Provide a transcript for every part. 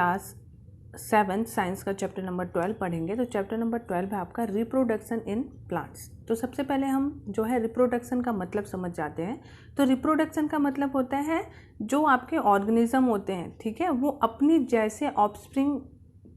Class 7 science का chapter number 12 पढ़ेंगे। तो चैप्टर नंबर 12 है आपका रिप्रोडक्शन इन प्लांट्स। तो सबसे पहले हम जो है रिप्रोडक्शन का मतलब समझ जाते हैं। तो रिप्रोडक्शन का मतलब होता है जो आपके ऑर्गेनिज्म होते हैं, ठीक है, वो अपनी जैसे ऑफस्प्रिंग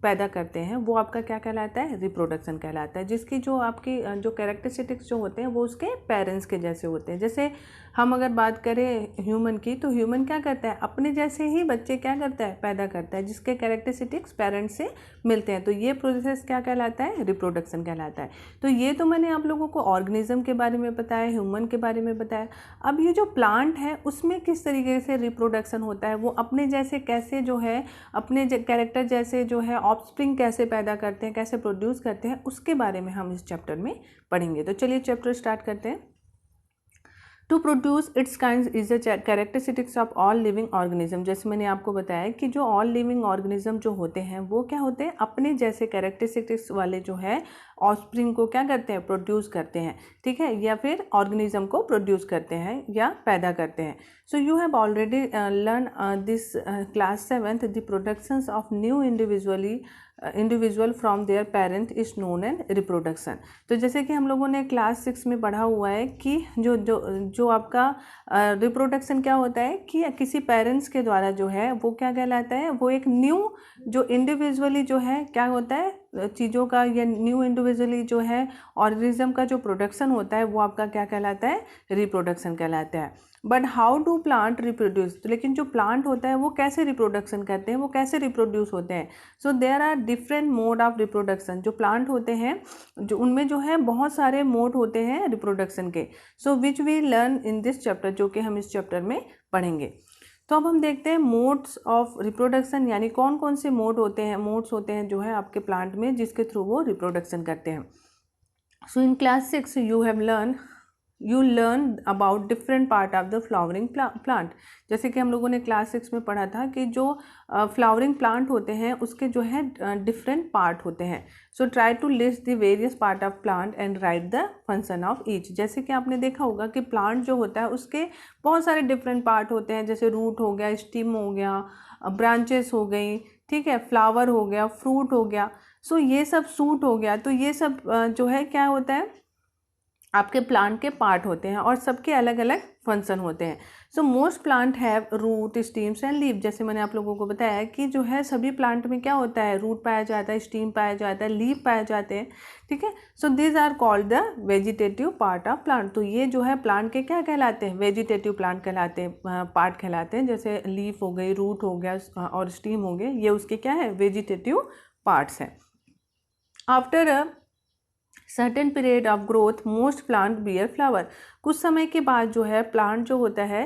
पैदा करते हैं, वो आपका क्या कहलाता है, रिप्रोडक्शन कहलाता है। जिसकी जो आपकी जो कैरेक्टरिस्टिक्स जो होते हैं वो उसके पेरेंट्स के जैसे होते हैं। जैसे हम अगर बात करें ह्यूमन की, तो ह्यूमन क्या करता है, अपने जैसे ही बच्चे क्या करता है, पैदा करता है, जिसके कैरेक्टरिस्टिक्स पेरेंट्स से मिलते हैं। तो ये प्रोसेस क्या कहलाता है, रिप्रोडक्शन कहलाता है। तो ये तो मैंने आप लोगों को ऑर्गेनिज्म के बारे में बताया, ह्यूमन के बारे में बताया। अब ये जो प्लांट है उसमें किस तरीके से रिप्रोडक्शन होता है, वो अपने जैसे कैसे जो है अपने कैरेक्टर जैसे जो है ऑफस्प्रिंग कैसे पैदा करते हैं, कैसे प्रोड्यूस करते हैं, उसके बारे में हम इस चैप्टर में पढ़ेंगे। तो चलिए चैप्टर स्टार्ट करते हैं। To produce its kind is the characteristics of all living organism. जैसे मैंने आपको बताया कि जो ऑल लिविंग ऑर्गेनिज्म जो होते हैं वो क्या होते हैं, अपने जैसे कैरेक्टरिस्टिक्स वाले जो है ऑफस्प्रिंग को क्या करते हैं, प्रोड्यूस करते हैं, ठीक है, या फिर ऑर्गेनिज्म को प्रोड्यूस करते हैं या पैदा करते हैं। सो you have already learn this class 7 the productions of new individual from there parent is known and reproduction. तो जैसे कि हम लोगों ने क्लास 6 में पढ़ा हुआ है कि जो जो जो आपका रिप्रोडक्शन क्या होता है कि किसी पेरेंट्स के द्वारा जो है वो क्या कहलाता है, वो एक न्यू जो इंडिविजुअली जो है क्या होता है चीज़ों का, या न्यू इंडिविजुअली जो है ऑर्गेनिज्म का जो प्रोडक्शन होता है वो आपका क्या कहलाता है, रिप्रोडक्शन कहलाता है। But how do plant reproduce, तो लेकिन जो प्लांट होता है वो कैसे रिप्रोडक्शन करते हैं, वो कैसे रिप्रोड्यूस होते हैं। So there are different mode of reproduction. जो प्लांट होते हैं जो उनमें जो है बहुत सारे मोड होते हैं रिप्रोडक्शन के। So which we learn in this chapter, जो कि हम इस चैप्टर में पढ़ेंगे। तो अब हम देखते हैं मोड्स ऑफ रिप्रोडक्शन, यानी कौन कौन से मोड होते हैं, मोड्स होते हैं जो है आपके प्लांट में जिसके थ्रू वो रिप्रोडक्शन करते हैं। So in class 6 you learn about different part of the flowering plant. जैसे कि हम लोगों ने क्लास 6 में पढ़ा था कि जो फ्लावरिंग प्लांट होते हैं उसके जो है डिफरेंट पार्ट होते हैं। So try to list the various part of plant and write the function of each. जैसे कि आपने देखा होगा कि प्लांट जो होता है उसके बहुत सारे डिफरेंट पार्ट होते हैं, जैसे रूट हो गया, स्टीम हो गया, ब्रांचेस हो गई, ठीक है, फ्लावर हो गया, फ्रूट हो गया। सो ये सब सूट हो गया। तो ये सब जो है क्या होता है, आपके प्लांट के पार्ट होते हैं और सबके अलग अलग फंक्शन होते हैं। So most plant have root, stems and leave. जैसे मैंने आप लोगों को बताया कि जो है सभी प्लांट में क्या होता है, रूट पाया जाता है, स्टीम पाया जाता है, लीव पाए जाते हैं, ठीक है। So this are called the vegetative part of plant. तो ये जो है प्लांट के क्या कहलाते हैं, वेजिटेटिव प्लांट कहलाते हैं, पार्ट कहलाते हैं। जैसे लीफ हो गई, रूट हो गया और स्टीम हो गए, ये उसके क्या है, वेजिटेटिव पार्ट्स हैं। After certain period of growth most plant bear flower. कुछ समय के बाद जो है प्लांट जो होता है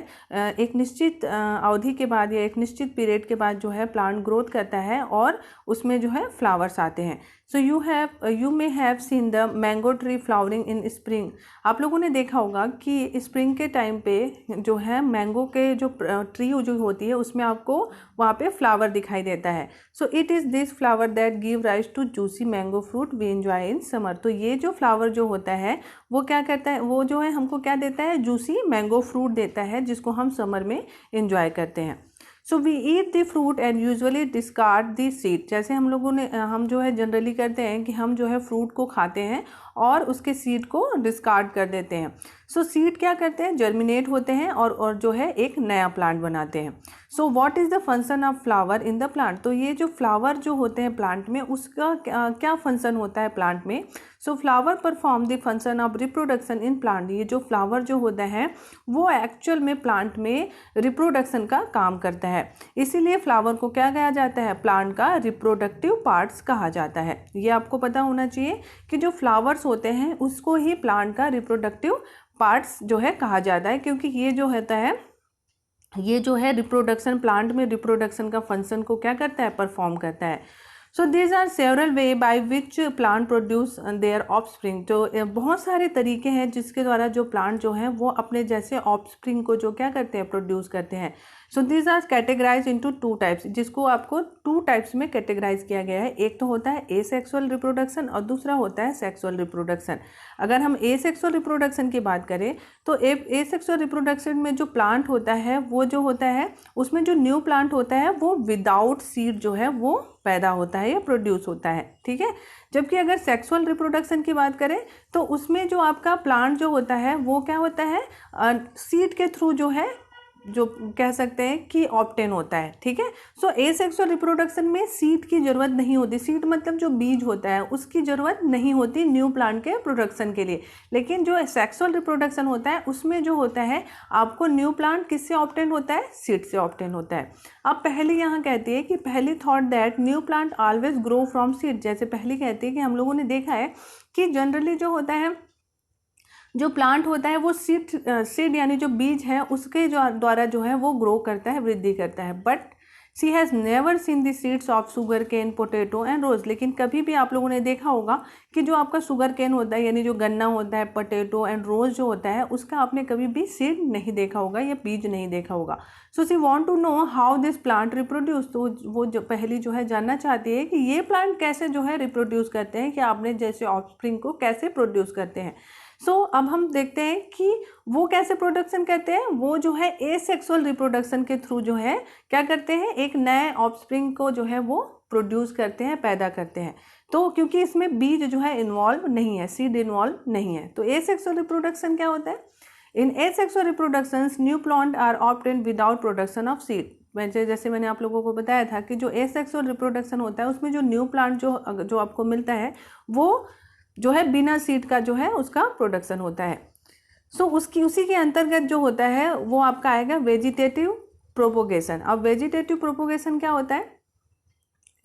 एक निश्चित अवधि के बाद या एक निश्चित पीरियड के बाद जो है प्लांट ग्रोथ करता है और उसमें जो है फ्लावर्स आते हैं। So you may have seen the mango tree flowering in spring. आप लोगों ने देखा होगा कि स्प्रिंग के टाइम पे जो है मैंगो के जो ट्री जो होती है उसमें आपको वहाँ पे फ्लावर दिखाई देता है। So it is this flower that give rise to juicy mango fruit we enjoy in summer. तो ये जो फ्लावर जो होता है वो क्या करता है, वो जो है हमको क्या देता है, जूसी मैंगो फ्रूट देता है, जिसको हम समर में एंजॉय करते हैं। So we eat the fruit and usually discard the seed. जैसे हम लोगों ने हम जो है जनरली करते हैं कि हम जो है फ्रूट को खाते हैं और उसके सीड को डिस्कार्ड कर देते हैं। सो सीड क्या करते हैं, जर्मिनेट होते हैं और जो है एक नया प्लांट बनाते हैं। So what is the function of flower in the plant. तो ये जो फ्लावर जो होते हैं प्लांट में उसका क्या फंक्शन होता है प्लांट में। सो flower perform the function of reproduction in plant. ये जो फ्लावर जो होता है वो एक्चुअल में प्लांट में रिप्रोडक्शन का काम करता है, इसीलिए फ्लावर को क्या कहा जाता है, प्लांट का रिप्रोडक्टिव पार्ट्स कहा जाता है। ये आपको पता होना चाहिए कि जो फ्लावर्स होते हैं उसको ही प्लांट का रिप्रोडक्टिव पार्ट्स जो है कहा जाता है, क्योंकि ये जो होता है ये जो है रिप्रोडक्शन, प्लांट में रिप्रोडक्शन का फंक्शन को क्या करता है, परफॉर्म करता है। So these are several way by which plant produce their offspring. तो बहुत सारे तरीके हैं जिसके द्वारा जो प्लांट जो है वो अपने जैसे ऑफस्प्रिंग को जो क्या करते हैं, प्रोड्यूस करते हैं। So these are categorize into 2 types, जिसको आपको 2 टाइप्स में कैटेगराइज किया गया है। एक तो होता है एसेक्सुअल रिप्रोडक्शन और दूसरा होता है सेक्सुअल रिप्रोडक्शन। अगर हम एसेक्सुअल रिप्रोडक्शन की बात करें तो एसेक्सुअल रिप्रोडक्शन में जो प्लांट होता है वो जो होता है उसमें जो न्यू प्लांट होता है वो विदाउट सीड जो है वो पैदा होता है या प्रोड्यूस होता है, ठीक है। जबकि अगर सेक्सुअल रिप्रोडक्शन की बात करें तो उसमें जो आपका प्लांट जो होता है वो क्या होता है, सीड के थ्रू जो है जो कह सकते हैं कि ऑब्टेन होता है, ठीक है। सो एसेक्सुअल रिप्रोडक्शन में सीड की ज़रूरत नहीं होती, सीड मतलब जो बीज होता है उसकी ज़रूरत नहीं होती न्यू प्लांट के प्रोडक्शन के लिए। लेकिन जो सेक्सुअल रिप्रोडक्शन होता है उसमें जो होता है आपको न्यू प्लांट किससे ऑब्टेन होता है, सीड से ऑब्टेन होता है। अब पहली यहाँ कहती है कि पहली thought that new plant always grow from seed, जैसे पहली कहती है कि हम लोगों ने देखा है कि जनरली जो होता है जो प्लांट होता है वो सीड यानी जो बीज है उसके जो द्वारा जो है वो ग्रो करता है, वृद्धि करता है। But she has never seen the seeds of sugar cane, potato and rose, लेकिन कभी भी आप लोगों ने देखा होगा कि जो आपका शुगर केन होता है यानी जो गन्ना होता है, पोटैटो एंड रोज जो होता है उसका आपने कभी भी सीड नहीं देखा होगा या बीज नहीं देखा होगा। So she want to know how this plant reproduce, तो वो जो पहली जो है जानना चाहती है कि ये प्लांट कैसे जो है रिप्रोड्यूस करते हैं, कि आपने जैसे ऑफस्प्रिंग को कैसे प्रोड्यूस करते हैं। सो अब हम देखते हैं कि वो कैसे प्रोडक्शन करते हैं। वो जो है एसेक्सुअल रिप्रोडक्शन के थ्रू जो है क्या करते हैं, एक नए ऑफस्प्रिंग को जो है वो प्रोड्यूस करते हैं, पैदा करते हैं। तो क्योंकि इसमें बीज जो है इन्वॉल्व नहीं है, सीड इन्वॉल्व नहीं है। तो एसेक्सुअल रिप्रोडक्शन क्या होता है, in asexual reproductions new plant are obtained without production of seed. जैसे मैंने आप लोगों को बताया था कि जो एसेक्सुअल रिप्रोडक्शन होता है उसमें जो न्यू प्लांट जो आपको मिलता है वो जो है बिना सीड का जो है उसका प्रोडक्शन होता है। सो उसी के अंतर्गत जो होता है वो आपका आएगा वेजिटेटिव प्रोपोगेशन। अब वेजिटेटिव प्रोपोगेशन क्या होता है,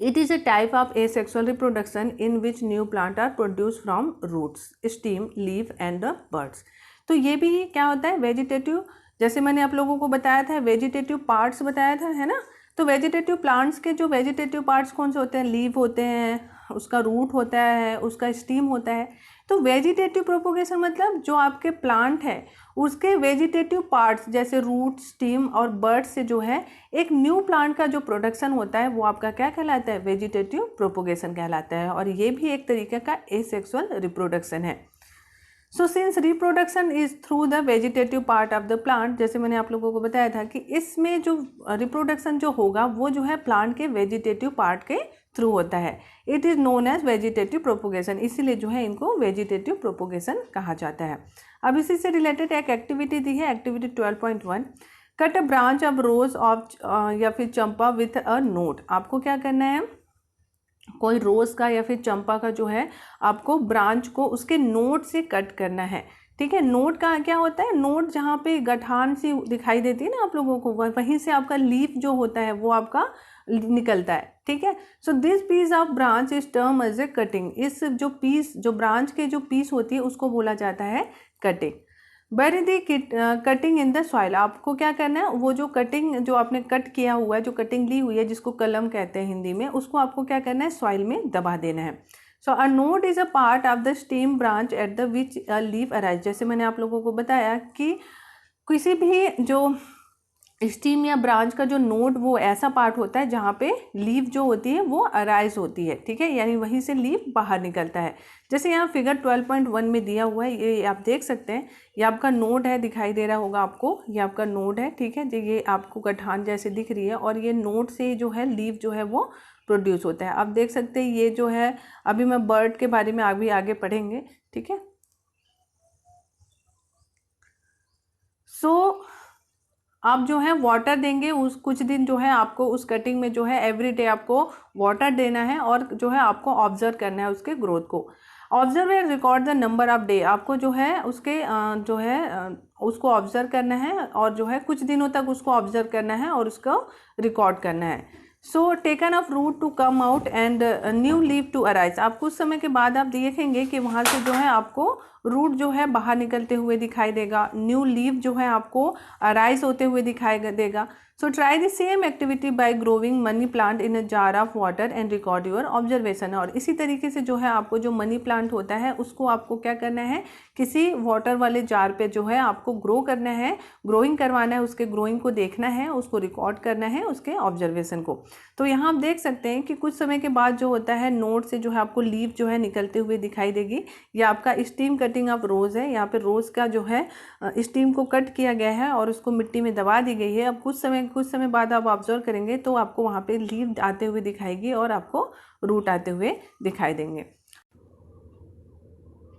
it is a type of asexual reproduction in which new plant are produce from roots, stem, leaf and the buds. तो ये भी क्या होता है वेजिटेटिव, जैसे मैंने आप लोगों को बताया था वेजिटेटिव पार्ट्स बताया था, है ना। तो वेजिटेटिव प्लांट्स के जो वेजिटेटिव पार्ट्स कौन से होते हैं, लीव होते हैं, उसका रूट होता है, उसका स्टीम होता है। तो वेजिटेटिव प्रोपोगेशन मतलब जो आपके प्लांट है उसके वेजिटेटिव पार्ट्स जैसे रूट, स्टीम और बर्ड से जो है एक न्यू प्लांट का जो प्रोडक्शन होता है वो आपका क्या कहलाता है, वेजिटेटिव प्रोपोगेशन कहलाता है। और ये भी एक तरीके का एसेक्सुअल रिप्रोडक्शन है। So since reproduction is through the vegetative part of the plant, जैसे मैंने आप लोगों को बताया था कि इसमें जो रिप्रोडक्शन जो होगा वो जो है प्लांट के वेजिटेटिव पार्ट के थ्रू होता है। It is known as vegetative propagation, इसीलिए जो है इनको वेजिटेटिव प्रोपोगेशन कहा जाता है। अब इसी से रिलेटेड एक एक्टिविटी दी है, activity 12.1, cut a branch of rose of या फिर चंपा विथ अ नोट। आपको क्या करना है, कोई रोज़ का या फिर चंपा का जो है आपको ब्रांच को उसके नोट से कट करना है, ठीक है। नोट का क्या होता है, नोट जहाँ पे गठान सी दिखाई देती है ना आप लोगों को, वहीं से आपका लीफ जो होता है वो आपका निकलता है, ठीक है। So this piece of branch is term as a cutting. इस जो पीस जो ब्रांच के जो पीस होती है उसको बोला जाता है cutting. Bury the cutting in the soil, आपको क्या करना है, वो जो कटिंग जो आपने कट किया हुआ है, जो कटिंग ली हुई है जिसको कलम कहते हैं हिंदी में, उसको आपको क्या करना है, सॉइल में दबा देना है। So a node is a part of the stem branch at the which a leaf arise. जैसे मैंने आप लोगों को बताया कि किसी भी जो स्टीम या ब्रांच का जो नोड वो ऐसा पार्ट होता है जहाँ पे लीफ जो होती है वो अराइज होती है, ठीक है, यानी वहीं से लीफ बाहर निकलता है। जैसे यहाँ फिगर 12.1 में दिया हुआ है, ये आप देख सकते हैं, ये आपका नोड है, दिखाई दे रहा होगा आपको, ये आपका नोड है, ठीक है, ये आपको गठान जैसे दिख रही है और ये नोड से जो है लीफ जो है वो प्रोड्यूस होता है। आप देख सकते हैं ये जो है, अभी मैं बर्ड के बारे में अभी आगे पढ़ेंगे, ठीक है। सो आप जो है वाटर देंगे, उस कुछ दिन जो है आपको उस कटिंग में जो है एवरी डे आपको वाटर देना है और जो है आपको ऑब्जर्व करना है उसके ग्रोथ को। Observe and record the number of day, आपको जो है उसके जो है उसको ऑब्जर्व करना है और जो है कुछ दिनों तक उसको ऑब्जर्व करना है और उसको रिकॉर्ड करना है। So taken of root to come out and new leave to arise, आप कुछ समय के बाद आप देखेंगे कि वहाँ से जो है आपको रूट जो है बाहर निकलते हुए दिखाई देगा, न्यू लीव जो है आपको अराइज होते हुए दिखाई देगा। So try the same activity by growing money plant in a jar of water and record your observation. और इसी तरीके से जो है आपको जो मनी प्लांट होता है उसको आपको क्या करना है, किसी वाटर वाले जार पे जो है आपको ग्रो करना है, ग्रोइंग करवाना है, उसके ग्रोइंग को देखना है, उसको रिकॉर्ड करना है, उसके ऑब्जर्वेशन को। तो यहाँ आप देख सकते हैं कि कुछ समय के बाद जो होता है नोड से जो है आपको लीफ जो है निकलते हुए दिखाई देगी। ये आपका स्टीम कटिंग ऑफ रोज़ है। यहाँ पे रोज़ का जो है स्टीम को कट किया गया है और उसको मिट्टी में दबा दी गई है। अब कुछ समय बाद आप ऑब्जर्व करेंगे तो आपको वहाँ पे लीफ आते हुए दिखाएगी और आपको रूट आते हुए दिखाई देंगे।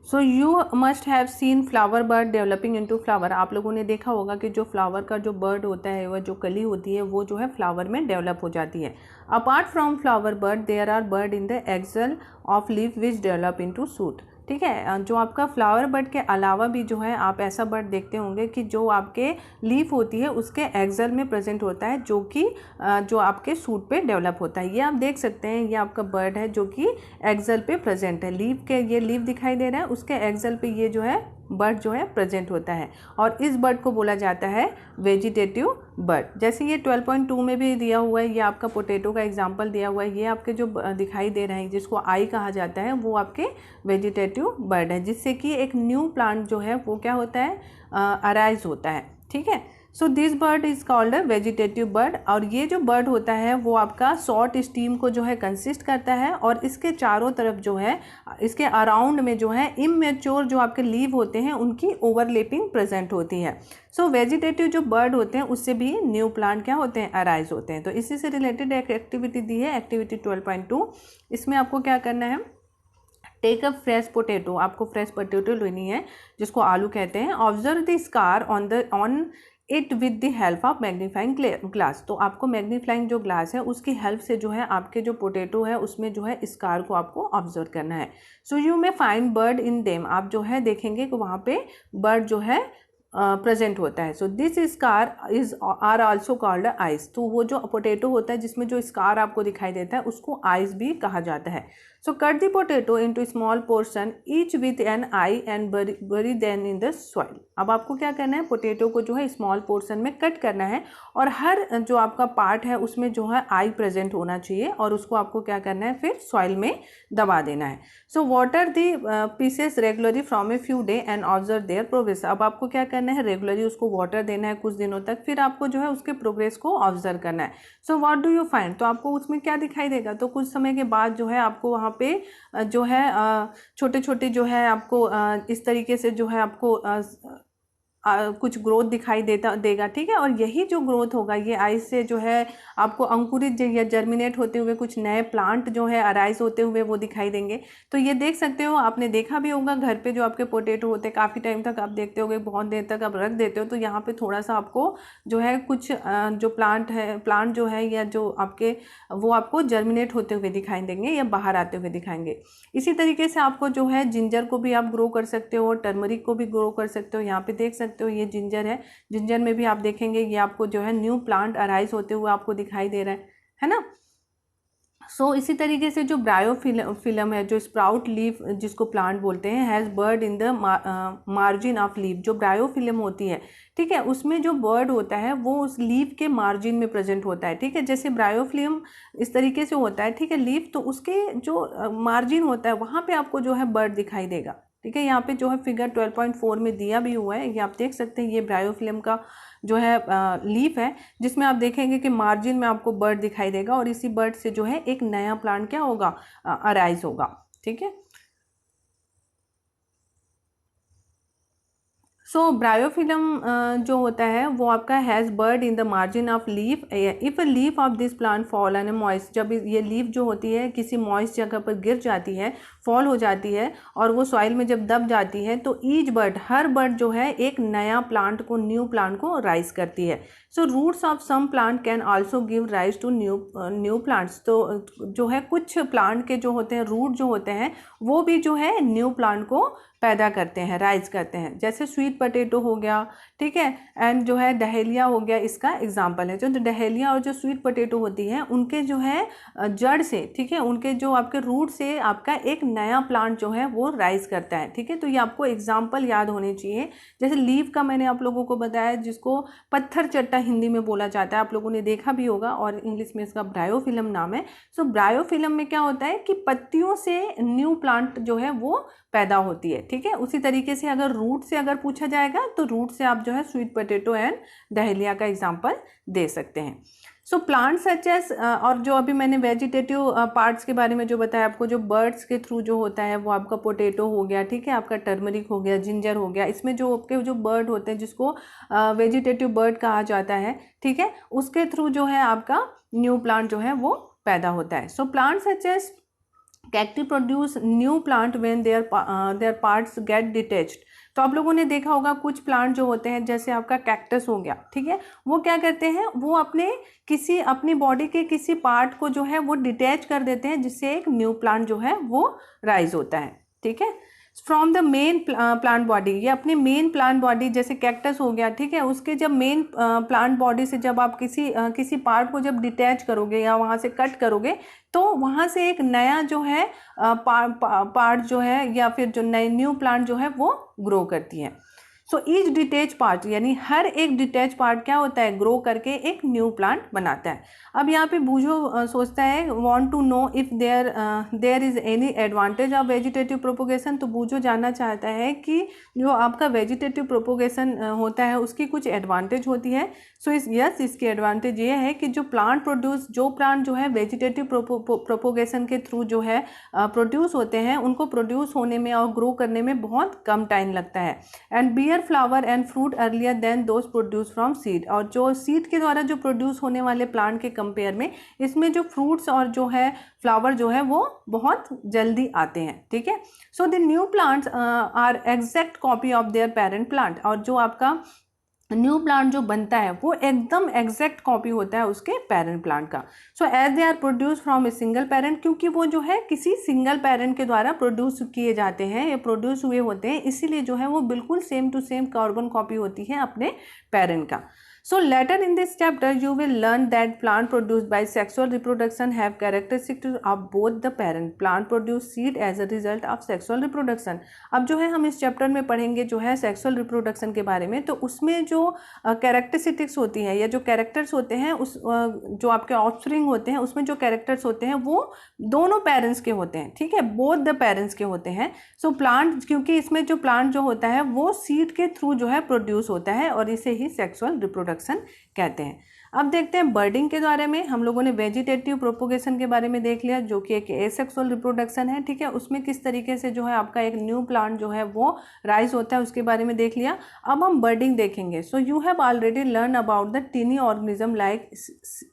So you must have seen flower bird developing into flower. आप लोगों ने देखा होगा कि जो फ्लावर का जो बर्ड होता है, वह जो कली होती है वो जो है फ्लावर में डेवलप हो जाती है। Apart from flower bud there are bud in the axil of leaf which develop into shoot. ठीक है, जो आपका फ्लावर बर्ड के अलावा भी जो है आप ऐसा बर्ड देखते होंगे कि जो आपके लीफ होती है उसके एक्सल में प्रेजेंट होता है, जो कि जो आपके सूट पे डेवलप होता है। ये आप देख सकते हैं, ये आपका बर्ड है जो कि एक्सल पे प्रेजेंट है। लीफ के ये लीफ दिखाई दे रहा है, उसके एक्सल पे ये जो है बर्ड जो है प्रेजेंट होता है और इस बर्ड को बोला जाता है वेजिटेटिव बर्ड। जैसे ये 12.2 में भी दिया हुआ है, ये आपका पोटैटो का एग्जांपल दिया हुआ है। ये आपके जो दिखाई दे रहे हैं जिसको आई कहा जाता है वो आपके वेजिटेटिव बर्ड है, जिससे कि एक न्यू प्लांट जो है वो क्या होता है, अराइज होता है। ठीक है, so this bird is called a vegetative bird. और ये जो बर्ड होता है वो आपका शॉर्ट स्टीम को जो है कंसिस्ट करता है और इसके चारों तरफ जो है, इसके अराउंड में जो है इमेच्योर जो आपके लीव होते हैं उनकी ओवरलैपिंग प्रेजेंट होती है। सो वेजिटेटिव जो बर्ड होते हैं उससे भी न्यू प्लांट क्या होते हैं, अराइज होते हैं। तो इसी से रिलेटेड एक एक्टिविटी दी है, एक्टिविटी 12.2। इसमें आपको क्या करना है, टेक अ फ्रेश पोटैटो, आपको फ्रेश पोटैटो लेनी है जिसको आलू कहते हैं। Observe the scar on it with the help of magnifying glass. तो आपको मैग्नीफाइंग जो ग्लास है उसकी हेल्प से जो है आपके जो पोटैटो है उसमें जो है स्कार को आपको ऑब्जर्व करना है। So you may find bird in them. आप जो है देखेंगे कि वहाँ पे बर्ड जो है प्रेजेंट होता है। So this scar is are also called eyes. तो वो जो पोटैटो होता है जिसमें जो स्कार आपको दिखाई देता है उसको आइस भी कहा जाता है। So cut the potato into small portion each with an eye and bury then in the soil. अब आपको क्या करना है, पोटैटो को जो है स्मॉल पोर्शन में कट करना है और हर जो आपका पार्ट है उसमें जो है आई प्रेजेंट होना चाहिए और उसको आपको क्या करना है, फिर सॉइल में दबा देना है। So water the pieces regularly from a few day and observe there progress. अब आपको क्या करना है, रेगुलरली उसको वाटर देना है कुछ दिनों तक, फिर आपको जो है उसके प्रोग्रेस को ऑब्जर्व करना है। सो व्हाट डू यू फाइंड। तो आपको उसमें क्या दिखाई देगा, तो कुछ समय के बाद जो है आपको वहाँ पे जो है छोटे छोटे जो है आपको इस तरीके से जो है आपको कुछ ग्रोथ दिखाई देगा। ठीक है, और यही जो ग्रोथ होगा ये आइस से जो है आपको अंकुरित या जर्मिनेट होते हुए कुछ नए प्लांट जो है अराइज होते हुए वो दिखाई देंगे। तो ये देख सकते हो, आपने देखा भी होगा घर पे जो आपके पोटैटो होते हैं काफ़ी टाइम तक आप देखते होगे, बहुत देर तक आप रख देते हो तो यहाँ पे थोड़ा सा आपको जो है कुछ जो प्लांट जो है या जो आपके वो आपको जर्मिनेट होते हुए दिखाई देंगे या बाहर आते हुए दिखाएंगे। इसी तरीके से आपको जो है जिंजर को भी आप ग्रो कर सकते हो, टर्मरिक को भी ग्रो कर सकते हो। यहाँ पे देख सकते हो ये जिंजर है, जिंजर में भी आप देखेंगे ये आपको जो है न्यू प्लांट अराइज होते हुए आपको दिखाई दे रहा है ना। सो इसी तरीके से जो ब्रायोफिलम है, जो स्प्राउट लीफ जिसको प्लांट बोलते हैं, has bud in the margin of leaf. जो ब्रायोफिलम होती है, ठीक है, उसमें जो बर्ड होता है वो उस लीफ के मार्जिन में प्रेजेंट होता है। ठीक है, जैसे ब्रायोफिलम इस तरीके से होता है, ठीक है, लीफ, तो उसके जो मार्जिन होता है वहाँ पे आपको जो है बर्ड दिखाई देगा। ठीक है, यहाँ पे जो है फिगर 12.4 में दिया भी हुआ है, ये आप देख सकते हैं। ये ब्रायोफिलम का जो है लीफ है जिसमें आप देखेंगे कि मार्जिन में आपको बर्ड दिखाई देगा और इसी बर्ड से जो है एक नया प्लांट क्या होगा, अराइज होगा। ठीक है, सो ब्रायोफिलम जो होता है वो आपका has bud in the margin of leaf. If a leaf of this plant fall on a moist, जब ये लीफ जो होती है किसी मॉइस्ट जगह पर गिर जाती है, फॉल हो जाती है और वो सॉइल में जब दब जाती है तो ईच बर्ड, हर बर्ड जो है एक नया प्लांट को, न्यू प्लांट को राइज करती है। So roots of some plant can also give rise to new plants. तो जो है कुछ प्लांट के जो होते हैं रूट जो होते हैं वो भी जो है न्यू प्लांट को पैदा करते हैं, राइज करते हैं। जैसे स्वीट पोटैटो हो गया, ठीक है, एंड जो है डहेलिया हो गया, इसका एग्जाम्पल है। जो डहेलिया और जो स्वीट पोटैटो होती है उनके जो है जड़ से, ठीक है, उनके जो आपके रूट से आपका एक नया प्लांट जो है वो राइज करता है, ठीक है। तो ये आपको एग्जाम्पल याद होने चाहिए। जैसे लीफ का मैंने आप लोगों को बताया, जिसको पत्थर चट्टा हिंदी में बोला जाता है, आप लोगों ने देखा भी होगा, और इंग्लिश में इसका ब्रायोफिलम नाम है। सो ब्रायोफिलम में क्या होता है कि पत्तियों से न्यू प्लांट जो है वो पैदा होती है, ठीक है। उसी तरीके से अगर रूट से अगर पूछा जाएगा तो रूट से आप जो है स्वीट पोटैटो एंड डहेलिया का एग्जाम्पल दे सकते हैं। सो प्लांट सच एज, और जो अभी मैंने वेजिटेटिव पार्ट्स के बारे में जो बताया आपको, जो बर्ड्स के थ्रू जो होता है वो आपका पोटैटो हो गया, ठीक है, आपका टर्मरिक हो गया, जिंजर हो गया, इसमें जो आपके जो बर्ड होते हैं जिसको वेजिटेटिव बर्ड कहा जाता है, ठीक है, उसके थ्रू जो है आपका न्यू प्लांट जो है वो पैदा होता है। So plant such as cacti produce new plant when their parts get detached। तो आप लोगों ने देखा होगा कुछ प्लांट जो होते हैं, जैसे आपका कैक्टस हो गया, ठीक है, वो क्या करते हैं, वो अपनी बॉडी के किसी पार्ट को जो है वो डिटैच कर देते हैं, जिससे एक न्यू प्लांट जो है वो राइज होता है, ठीक है। From the main plant body, ये अपनी मेन प्लांट बॉडी, जैसे कैक्टस हो गया, ठीक है, उसके जब मेन प्लांट बॉडी से जब आप किसी पार्ट को जब डिटैच करोगे या वहाँ से कट करोगे, तो वहाँ से एक नया जो है पार्ट जो है या फिर जो नई न्यू प्लांट जो है वो ग्रो करती है। सो ईच डिटैच पार्ट, यानी हर एक डिटैच पार्ट क्या होता है, ग्रो करके एक न्यू प्लांट बनाता है। अब यहाँ पे बूझो सोचता है want to know if there is any advantage of vegetative propagation. तो बूझो जानना चाहता है कि जो आपका वेजिटेटिव प्रोपोगेशन होता है उसकी कुछ एडवांटेज होती है। सो यस, इसकी एडवांटेज ये है कि जो प्लांट जो है वेजिटेटिव प्रोपोगेशन के थ्रू जो है प्रोड्यूस होते हैं, उनको प्रोड्यूस होने में और ग्रो करने में बहुत कम टाइम लगता है। And bear flower and fruit earlier than those produce from seed. और जो सीड के द्वारा जो प्रोड्यूस होने वाले प्लांट के कंपेयर में इसमें जो फ्रूट्स और जो है फ्लावर जो है वो बहुत जल्दी आते हैं, ठीक है। So the new plants are exact copy of their parent plant. और जो आपका न्यू प्लांट जो बनता है वो एकदम एग्जैक्ट कॉपी होता है उसके पेरेंट प्लांट का। So as they are produce from a single parent, क्योंकि वो जो है किसी सिंगल पेरेंट के द्वारा प्रोड्यूस किए जाते हैं या प्रोड्यूस हुए होते हैं, इसीलिए जो है वो बिल्कुल same to same carbon copy होती है अपने पेरेंट का। So later in this chapter you will learn that plant produced by sexual reproduction have characteristics of both the parent. Plant produce seed as a result of sexual reproduction. अब जो है हम इस chapter में पढ़ेंगे जो है सेक्सुअल रिप्रोडक्शन के बारे में। तो उसमें जो कैरेक्टरिस्टिक्स होती हैं या जो कैरेक्टर्स होते हैं, उस जो आपके ऑफस्प्रिंग होते हैं उसमें जो कैरेक्टर्स होते हैं वो दोनों पेरेंट्स के होते हैं, ठीक है, बोथ द पेरेंट्स के होते हैं। सो प्लांट, क्योंकि इसमें जो प्लांट जो होता है वो सीड के थ्रू जो है प्रोड्यूस होता है और इसे ही सेक्सुअल रिप्रोडक्शन कहते हैं। अब देखते हैं बर्डिंग के बारे में। हम लोगों ने वेजिटेटिव प्रोपोगेशन के बारे में देख लिया जो कि एक एसेक्सुअल रिप्रोडक्शन है, ठीक है, उसमें किस तरीके से जो है आपका एक न्यू प्लांट जो है वो राइज होता है उसके बारे में देख लिया। अब हम बर्डिंग देखेंगे। So you have already learn about the tiny organism like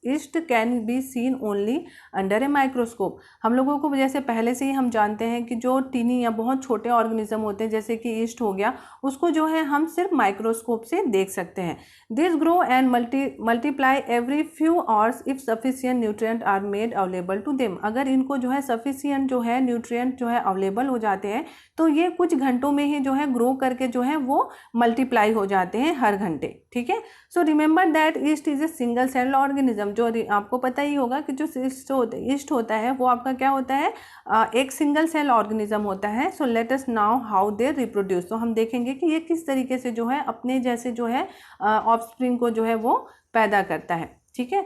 yeast can be seen only under a microscope. हम लोगों को जैसे पहले से ही हम जानते हैं कि जो टीनी या बहुत छोटे ऑर्गेनिज्म होते हैं जैसे कि ईस्ट हो गया, उसको जो है हम सिर्फ माइक्रोस्कोप से देख सकते हैं। This grow and multiply every few hours if sufficient nutrient are made available to them। अगर इनको जो है sufficient जो है न्यूट्रिएंट जो है अवेलेबल हो जाते हैं तो ये कुछ घंटों में ही जो है ग्रो करके जो है वो मल्टीप्लाई हो जाते हैं हर घंटे, ठीक है। So remember that yeast is a single cell organism. जो आपको पता ही होगा कि जो ईस्ट होता है वो आपका क्या होता है, एक सिंगल सेल ऑर्गेनिज्म होता है। So let us now how they reproduce. तो हम देखेंगे कि ये किस तरीके से जो है अपने जैसे जो है ऑफस्प्रिंग को जो है वो पैदा करता है, ठीक है।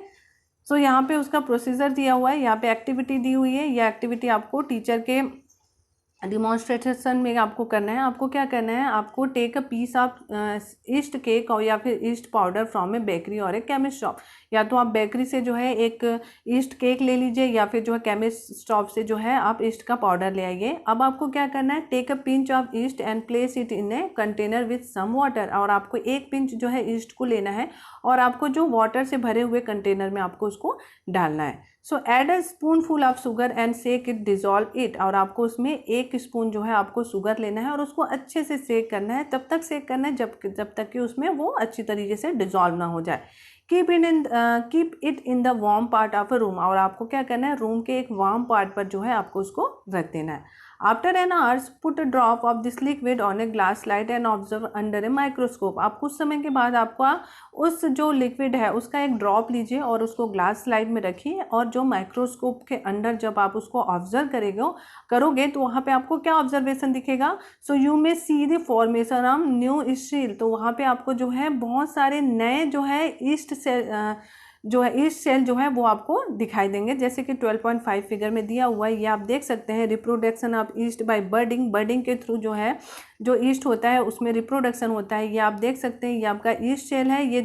सो यहाँ पे उसका प्रोसीजर दिया हुआ है, यहाँ पे एक्टिविटी दी हुई है। यह एक्टिविटी आपको टीचर के डिमॉन्स्ट्रेशन में आपको करना है। आपको क्या करना है, आपको take a piece of yeast cake or या फिर yeast powder from a bakery or a chemist shop. या तो आप बेकरी से जो है एक ईस्ट केक ले लीजिए या फिर जो है केमिस्ट शॉप से जो है आप ईस्ट का पाउडर ले आइए। अब आपको क्या करना है, take a pinch of yeast and place it in a container with some water. और आपको एक पिंच जो है ईस्ट को लेना है और आपको जो वाटर से भरे हुए कंटेनर में आपको उसको डालना है। So add a spoonful of sugar and shake it dissolve it. और आपको उसमें एक स्पून जो है आपको शुगर लेना है और उसको अच्छे से सेक करना है, तब तक सेक करना है जब तक कि उसमें वो अच्छी तरीके से डिजॉल्व ना हो जाए। Keep it in the warm part of a room. और आपको क्या करना है, रूम के एक वार्म पार्ट पर जो है आपको उसको रख देना है। After an hours put a drop of this liquid on a glass slide and observe under a microscope. आप कुछ समय के बाद आपका उस जो लिक्विड है उसका एक ड्रॉप लीजिए और उसको ग्लास स्लाइड में रखिए, और जो माइक्रोस्कोप के अंडर जब आप उसको ऑब्जर्व करोगे तो वहाँ पे आपको क्या ऑब्जर्वेशन दिखेगा? So you may see the formation of new east. तो वहाँ पे आपको जो है बहुत सारे नए जो है ईस्ट सेल जो है वो आपको दिखाई देंगे, जैसे कि 12.5 फिगर में दिया हुआ है। ये आप देख सकते हैं, रिप्रोडक्शन ऑफ ईस्ट बाय बर्डिंग। बर्डिंग के थ्रू जो है जो ईस्ट होता है उसमें रिप्रोडक्शन होता है। ये आप देख सकते हैं, ये आपका ईस्ट सेल है। ये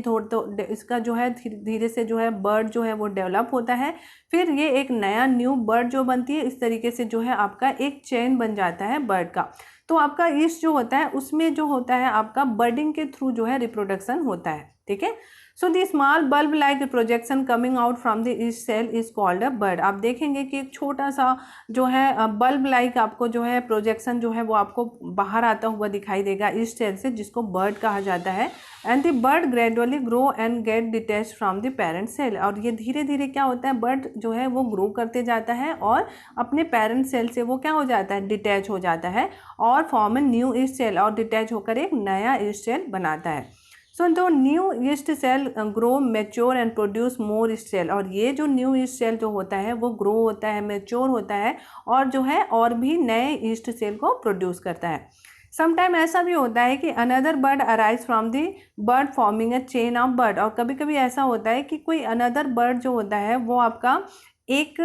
इसका जो है धीरे से जो है बर्ड जो है वो डेवलप होता है, फिर ये एक नया न्यू बर्ड जो बनती है। इस तरीके से जो है आपका एक चेन बन जाता है बर्ड का। तो आपका ईस्ट जो होता है उसमें जो होता है आपका बर्डिंग के थ्रू जो है रिप्रोडक्शन होता है, ठीक है। So the small bulb like projection coming out from the yeast cell is called a bud. आप देखेंगे कि एक छोटा सा जो है बल्ब लाइक आपको जो है प्रोजेक्शन जो है वो आपको बाहर आता हुआ दिखाई देगा ईस्ट सेल से, जिसको बर्ड कहा जाता है। And the bud gradually grow and get detach from the parent cell. और ये धीरे धीरे क्या होता है, बर्ड जो है वो ग्रो करते जाता है और अपने पेरेंट सेल से वो क्या हो जाता है, डिटैच हो जाता है और form a new yeast cell, और डिटैच होकर एक नया ईस्ट सेल बनाता है। So the new yeast cell grow mature and produce more yeast cell. और ये जो न्यू ईस्ट सेल जो होता है वो ग्रो होता है, मैच्योर होता है और जो है और भी नए ईस्ट सेल को प्रोड्यूस करता है। समटाइम ऐसा भी होता है कि another bird arise from the bird forming a chain of bird. और कभी कभी ऐसा होता है कि कोई अनदर बर्ड जो होता है वो आपका एक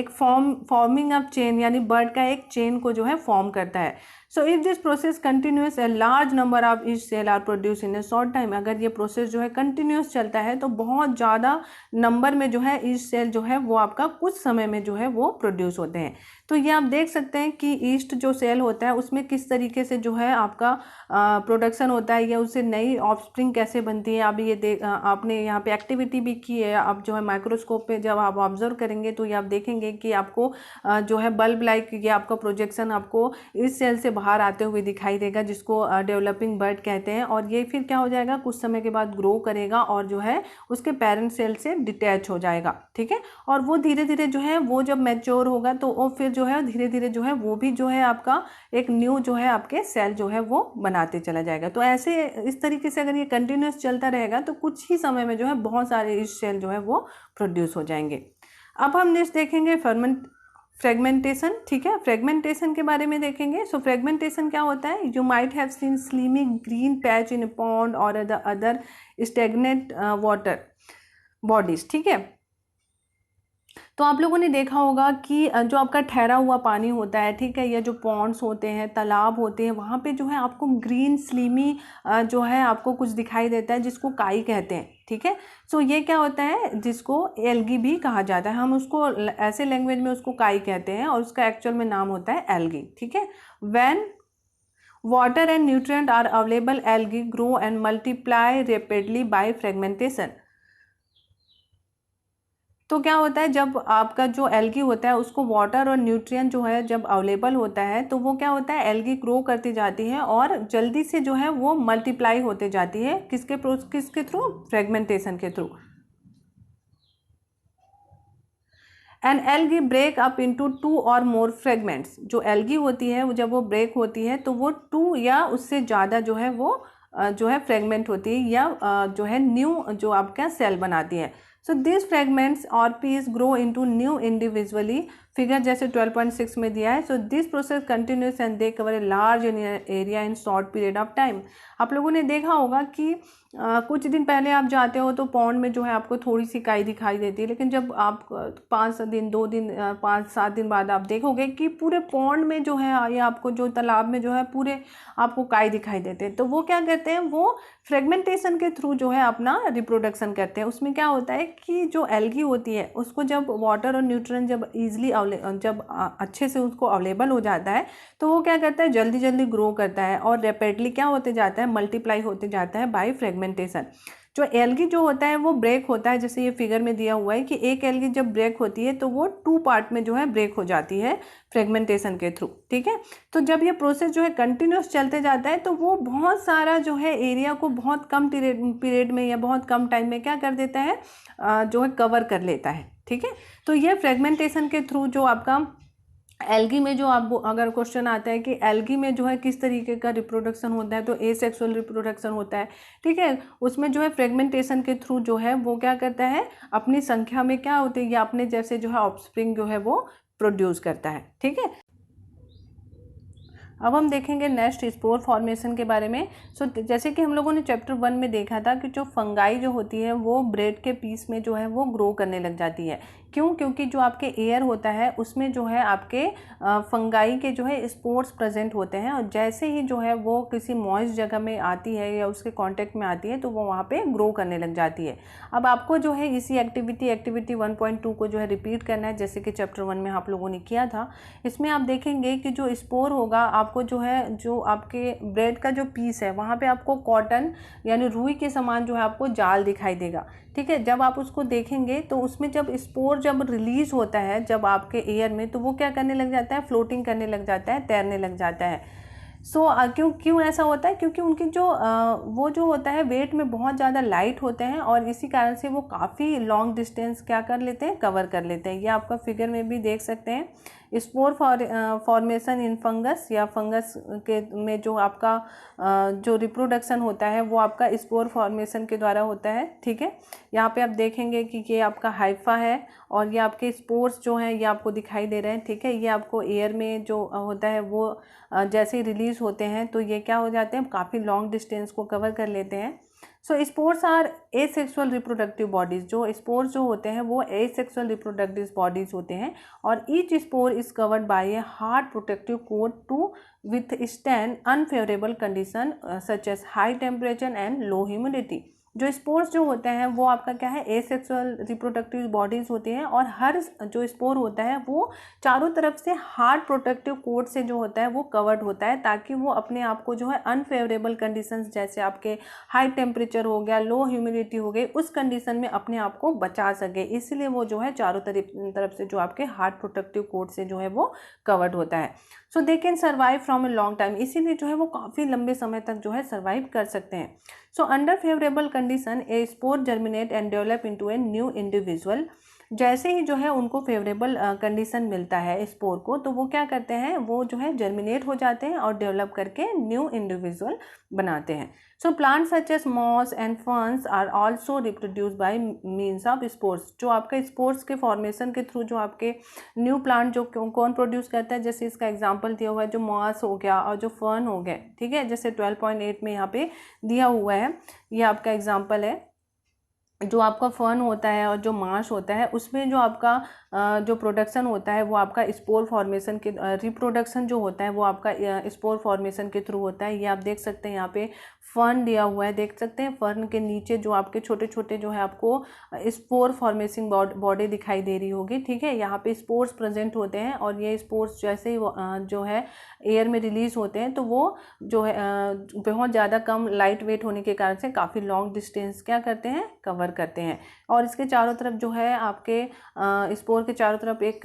फॉर्मिंग ऑफ चेन, यानी बर्ड का एक चेन को जो है फॉर्म करता है। So if this process continues a large number of yeast cell are produce in a short time. अगर ये प्रोसेस जो है कंटिन्यूस चलता है तो बहुत ज़्यादा नंबर में जो है ईस्ट सेल जो है वो आपका कुछ समय में जो है वो प्रोड्यूस होते हैं। तो ये आप देख सकते हैं कि ईस्ट जो सेल होता है उसमें किस तरीके से जो है आपका प्रोडक्शन होता है या उससे नई ऑफस्प्रिंग कैसे बनती है। आप ये आपने यहाँ पे एक्टिविटी भी की है। आप जो है माइक्रोस्कोप पे जब आप ऑब्जर्व करेंगे तो ये आप देखेंगे कि आपको जो है बल्ब लाइक ये आपका प्रोजेक्शन आपको इस सेल से बाहर आते हुए दिखाई देगा, जिसको डेवलपिंग बर्ड कहते हैं। और ये फिर क्या हो जाएगा, कुछ समय के बाद ग्रो करेगा और जो है उसके पेरेंट सेल से डिटैच हो जाएगा, ठीक है। और वो धीरे धीरे जो है वो जब मैच्योर होगा तो वो फिर जो है धीरे धीरे जो है वो भी जो है आपका एक न्यू जो है आपके सेल जो है वो बनाते चला जाएगा। तो ऐसे इस तरीके से अगर ये कंटिन्यूस चलता रहेगा तो कुछ ही समय में जो है बहुत सारे इस सेल जो है वो प्रोड्यूस हो जाएंगे। अब हम नेक्स्ट देखेंगे फ्रेगमेंटेशन, ठीक है। फ्रेगमेंटेशन के बारे में देखेंगे। सो फ्रेगमेंटेशन क्या होता है, you might have seen slimy green patch in pond or the other stagnant water bodies, ठीक है। तो आप लोगों ने देखा होगा कि जो आपका ठहरा हुआ पानी होता है, ठीक है, या जो पॉन्ड्स होते हैं, तालाब होते हैं, वहाँ पे जो है आपको ग्रीन स्लीमी जो है आपको कुछ दिखाई देता है, जिसको काई कहते हैं, ठीक है। सो ये क्या होता है, जिसको एल्गी भी कहा जाता है। हम उसको ऐसे लैंग्वेज में उसको काई कहते हैं और उसका एक्चुअल में नाम होता है एल्गी, ठीक है। When water and nutrient are available, algae grow and multiply rapidly by fragmentation. तो क्या होता है, जब आपका जो एल्गी होता है उसको वाटर और न्यूट्रिएंट जो है जब अवेलेबल होता है तो वो क्या होता है, एल्गी ग्रो करती जाती है और जल्दी से जो है वो मल्टीप्लाई होते जाती है। किसके थ्रू, फ्रेगमेंटेशन के through. And algae break up into 2 or more fragments. जो एल्गी होती है वो जब वो ब्रेक होती है तो वो 2 या उससे ज़्यादा जो है वो जो है फ्रेगमेंट होती है या जो है न्यू जो आपका सेल बनाती है। So this fragments or piece grow into new individually, figure जैसे 12.6 में दिया है। So this process continues and they cover a large area in short period of time. आप लोगों ने देखा होगा कि कुछ दिन पहले आप जाते हो तो पॉन्ड में जो है आपको थोड़ी सी काई दिखाई देती है, लेकिन जब आप 5 दिन 2 दिन 5-7 दिन बाद आप देखोगे कि पूरे पॉन्ड में जो है या आपको जो तालाब में जो है पूरे आपको काई दिखाई देते हैं। तो वो क्या करते हैं, वो फ्रेगमेंटेशन के थ्रू जो है अपना रिप्रोडक्शन करते हैं। उसमें क्या होता है कि जो एल्गी होती है उसको जब वाटर और न्यूट्रिएंट जब ईजिली जब अच्छे से उसको अवेलेबल हो जाता है तो वो क्या करता है, जल्दी जल्दी ग्रो करता है और रैपिडली क्या होते जाता है, मल्टीप्लाई होते जाता है बाय फ्रेगमेंटेशन। जो एल्गी जो होता है वो ब्रेक होता है, जैसे ये फिगर में दिया हुआ है कि एक एल्गी जब ब्रेक होती है तो वो 2 पार्ट में जो है ब्रेक हो जाती है फ्रेगमेंटेशन के थ्रू, ठीक है। तो जब ये प्रोसेस जो है कंटिन्यूस चलते जाता है तो वो बहुत सारा जो है एरिया को बहुत कम पीरियड में या बहुत कम टाइम में क्या कर देता है, जो है कवर कर लेता है, ठीक है। तो ये फ्रेगमेंटेशन के थ्रू जो आपका एल्गी में जो आप अगर क्वेश्चन आता है कि एल्गी में जो है किस तरीके का रिप्रोडक्शन होता है, तो एसेक्सुअल रिप्रोडक्शन होता है, ठीक है। उसमें जो है फ्रेगमेंटेशन के थ्रू जो है वो क्या करता है, अपनी संख्या में क्या होती है या अपने जैसे जो है ऑफस्प्रिंग जो है वो प्रोड्यूस करता है, ठीक है। अब हम देखेंगे नेक्स्ट स्पोर फॉर्मेशन के बारे में। जैसे कि हम लोगों ने चैप्टर 1 में देखा था कि जो फंगाई जो होती है वो ब्रेड के पीस में जो है वो ग्रो करने लग जाती है। क्यों? क्योंकि जो आपके एयर होता है उसमें जो है आपके फंगाई के जो है स्पोर्स प्रेजेंट होते हैं, और जैसे ही जो है वो किसी मॉइस्ट जगह में आती है या उसके कांटेक्ट में आती है तो वो वहाँ पे ग्रो करने लग जाती है। अब आपको जो है इसी एक्टिविटी 1.2 को जो है रिपीट करना है, जैसे कि चैप्टर 1 में आप लोगों ने किया था। इसमें आप देखेंगे कि जो स्पोर होगा आपको जो है, जो आपके ब्रेड का जो पीस है वहाँ पे आपको कॉटन यानी रुई के समान जो है आपको जाल दिखाई देगा, ठीक है। जब आप उसको देखेंगे तो उसमें जब स्पोर जब रिलीज होता है जब आपके एयर में, तो वो क्या करने लग जाता है, फ्लोटिंग करने लग जाता है, तैरने लग जाता है। क्यों ऐसा होता है? क्योंकि उनकी जो वो जो होता है वेट में बहुत ज़्यादा लाइट होते हैं, और इसी कारण से वो काफ़ी लॉन्ग डिस्टेंस क्या कर लेते हैं, कवर कर लेते हैं। ये आपका फिगर में भी देख सकते हैं। स्पोर फॉर्मेशन इन फंगस या फंगस के में जो आपका जो रिप्रोडक्शन होता है वो आपका स्पोर फॉर्मेशन के द्वारा होता है, ठीक है। यहाँ पे आप देखेंगे कि ये आपका हाइफा है और ये आपके स्पोर्स जो हैं ये आपको दिखाई दे रहे हैं, ठीक है। ये आपको एयर में जो होता है वो जैसे ही रिलीज होते हैं तो ये क्या हो जाते हैं, काफ़ी लॉन्ग डिस्टेंस को कवर कर लेते हैं। Spores are asexual reproductive bodies. जो स्पोर्स जो होते हैं वो एसेक्सुअल रिप्रोडक्टिव बॉडीज होते हैं, और each spore is covered by a hard protective coat to withstand unfavorable condition such as high temperature and low humidity। जो स्पोर्स जो होते हैं वो आपका क्या है, एसेक्सुअल रिप्रोडक्टिव बॉडीज होती हैं, और हर जो स्पोर होता है वो चारों तरफ से हार्ड प्रोटेक्टिव कोट से जो होता है वो कवर्ड होता है, ताकि वो अपने आप को जो है अनफेवरेबल कंडीशंस जैसे आपके हाई टेम्परेचर हो गया, लो ह्यूमिडिटी हो गई, उस कंडीशन में अपने आप को बचा सके। इसलिए वो जो है चारों तरफ से जो आपके हार्ड प्रोटेक्टिव कोट से जो है वो कवर्ड होता है। So they can survive from a long time. इसीलिए जो है वो काफ़ी लंबे समय तक जो है सर्वाइव कर सकते हैं। So under favourable condition A spore germinate and develop into a new individual. जैसे ही जो है उनको फेवरेबल कंडीशन मिलता है स्पोर को, तो वो क्या करते हैं, वो जो है जर्मिनेट हो जाते हैं और डेवलप करके न्यू इंडिविजुअल बनाते हैं। So plants such as moss and ferns are also reproduce by means of spores. जो आपके स्पोर्स के फॉर्मेशन के थ्रू जो आपके न्यू प्लांट जो कौन प्रोड्यूस करता है, जैसे इसका एग्जांपल दिया हुआ है, जो मॉस हो गया और जो फर्न हो गए, ठीक है, जैसे 12.8 में यहाँ पे दिया हुआ है, ये आपका एग्जाम्पल है। जो आपका फर्न होता है और जो माश होता है उसमें जो आपका जो प्रोडक्शन होता है वो आपका स्पोर फॉर्मेशन के रिप्रोडक्शन जो होता है वो आपका स्पोर फॉर्मेशन के थ्रू होता है। ये आप देख सकते हैं, यहाँ पे फर्न दिया हुआ है, देख सकते हैं। फर्न के नीचे जो आपके छोटे छोटे जो है आपको स्पोर फॉर्मेशन बॉडी दिखाई दे रही होगी, ठीक है। यहाँ पे स्पोर्स प्रेजेंट होते हैं, और ये स्पोर्स जैसे ही जो है एयर में रिलीज होते हैं तो वो जो है बहुत ज़्यादा कम लाइट वेट होने के कारण से काफ़ी लॉन्ग डिस्टेंस क्या करते हैं, कवर करते हैं। और इसके चारों तरफ जो है आपके स्पोर के चारों तरफ एक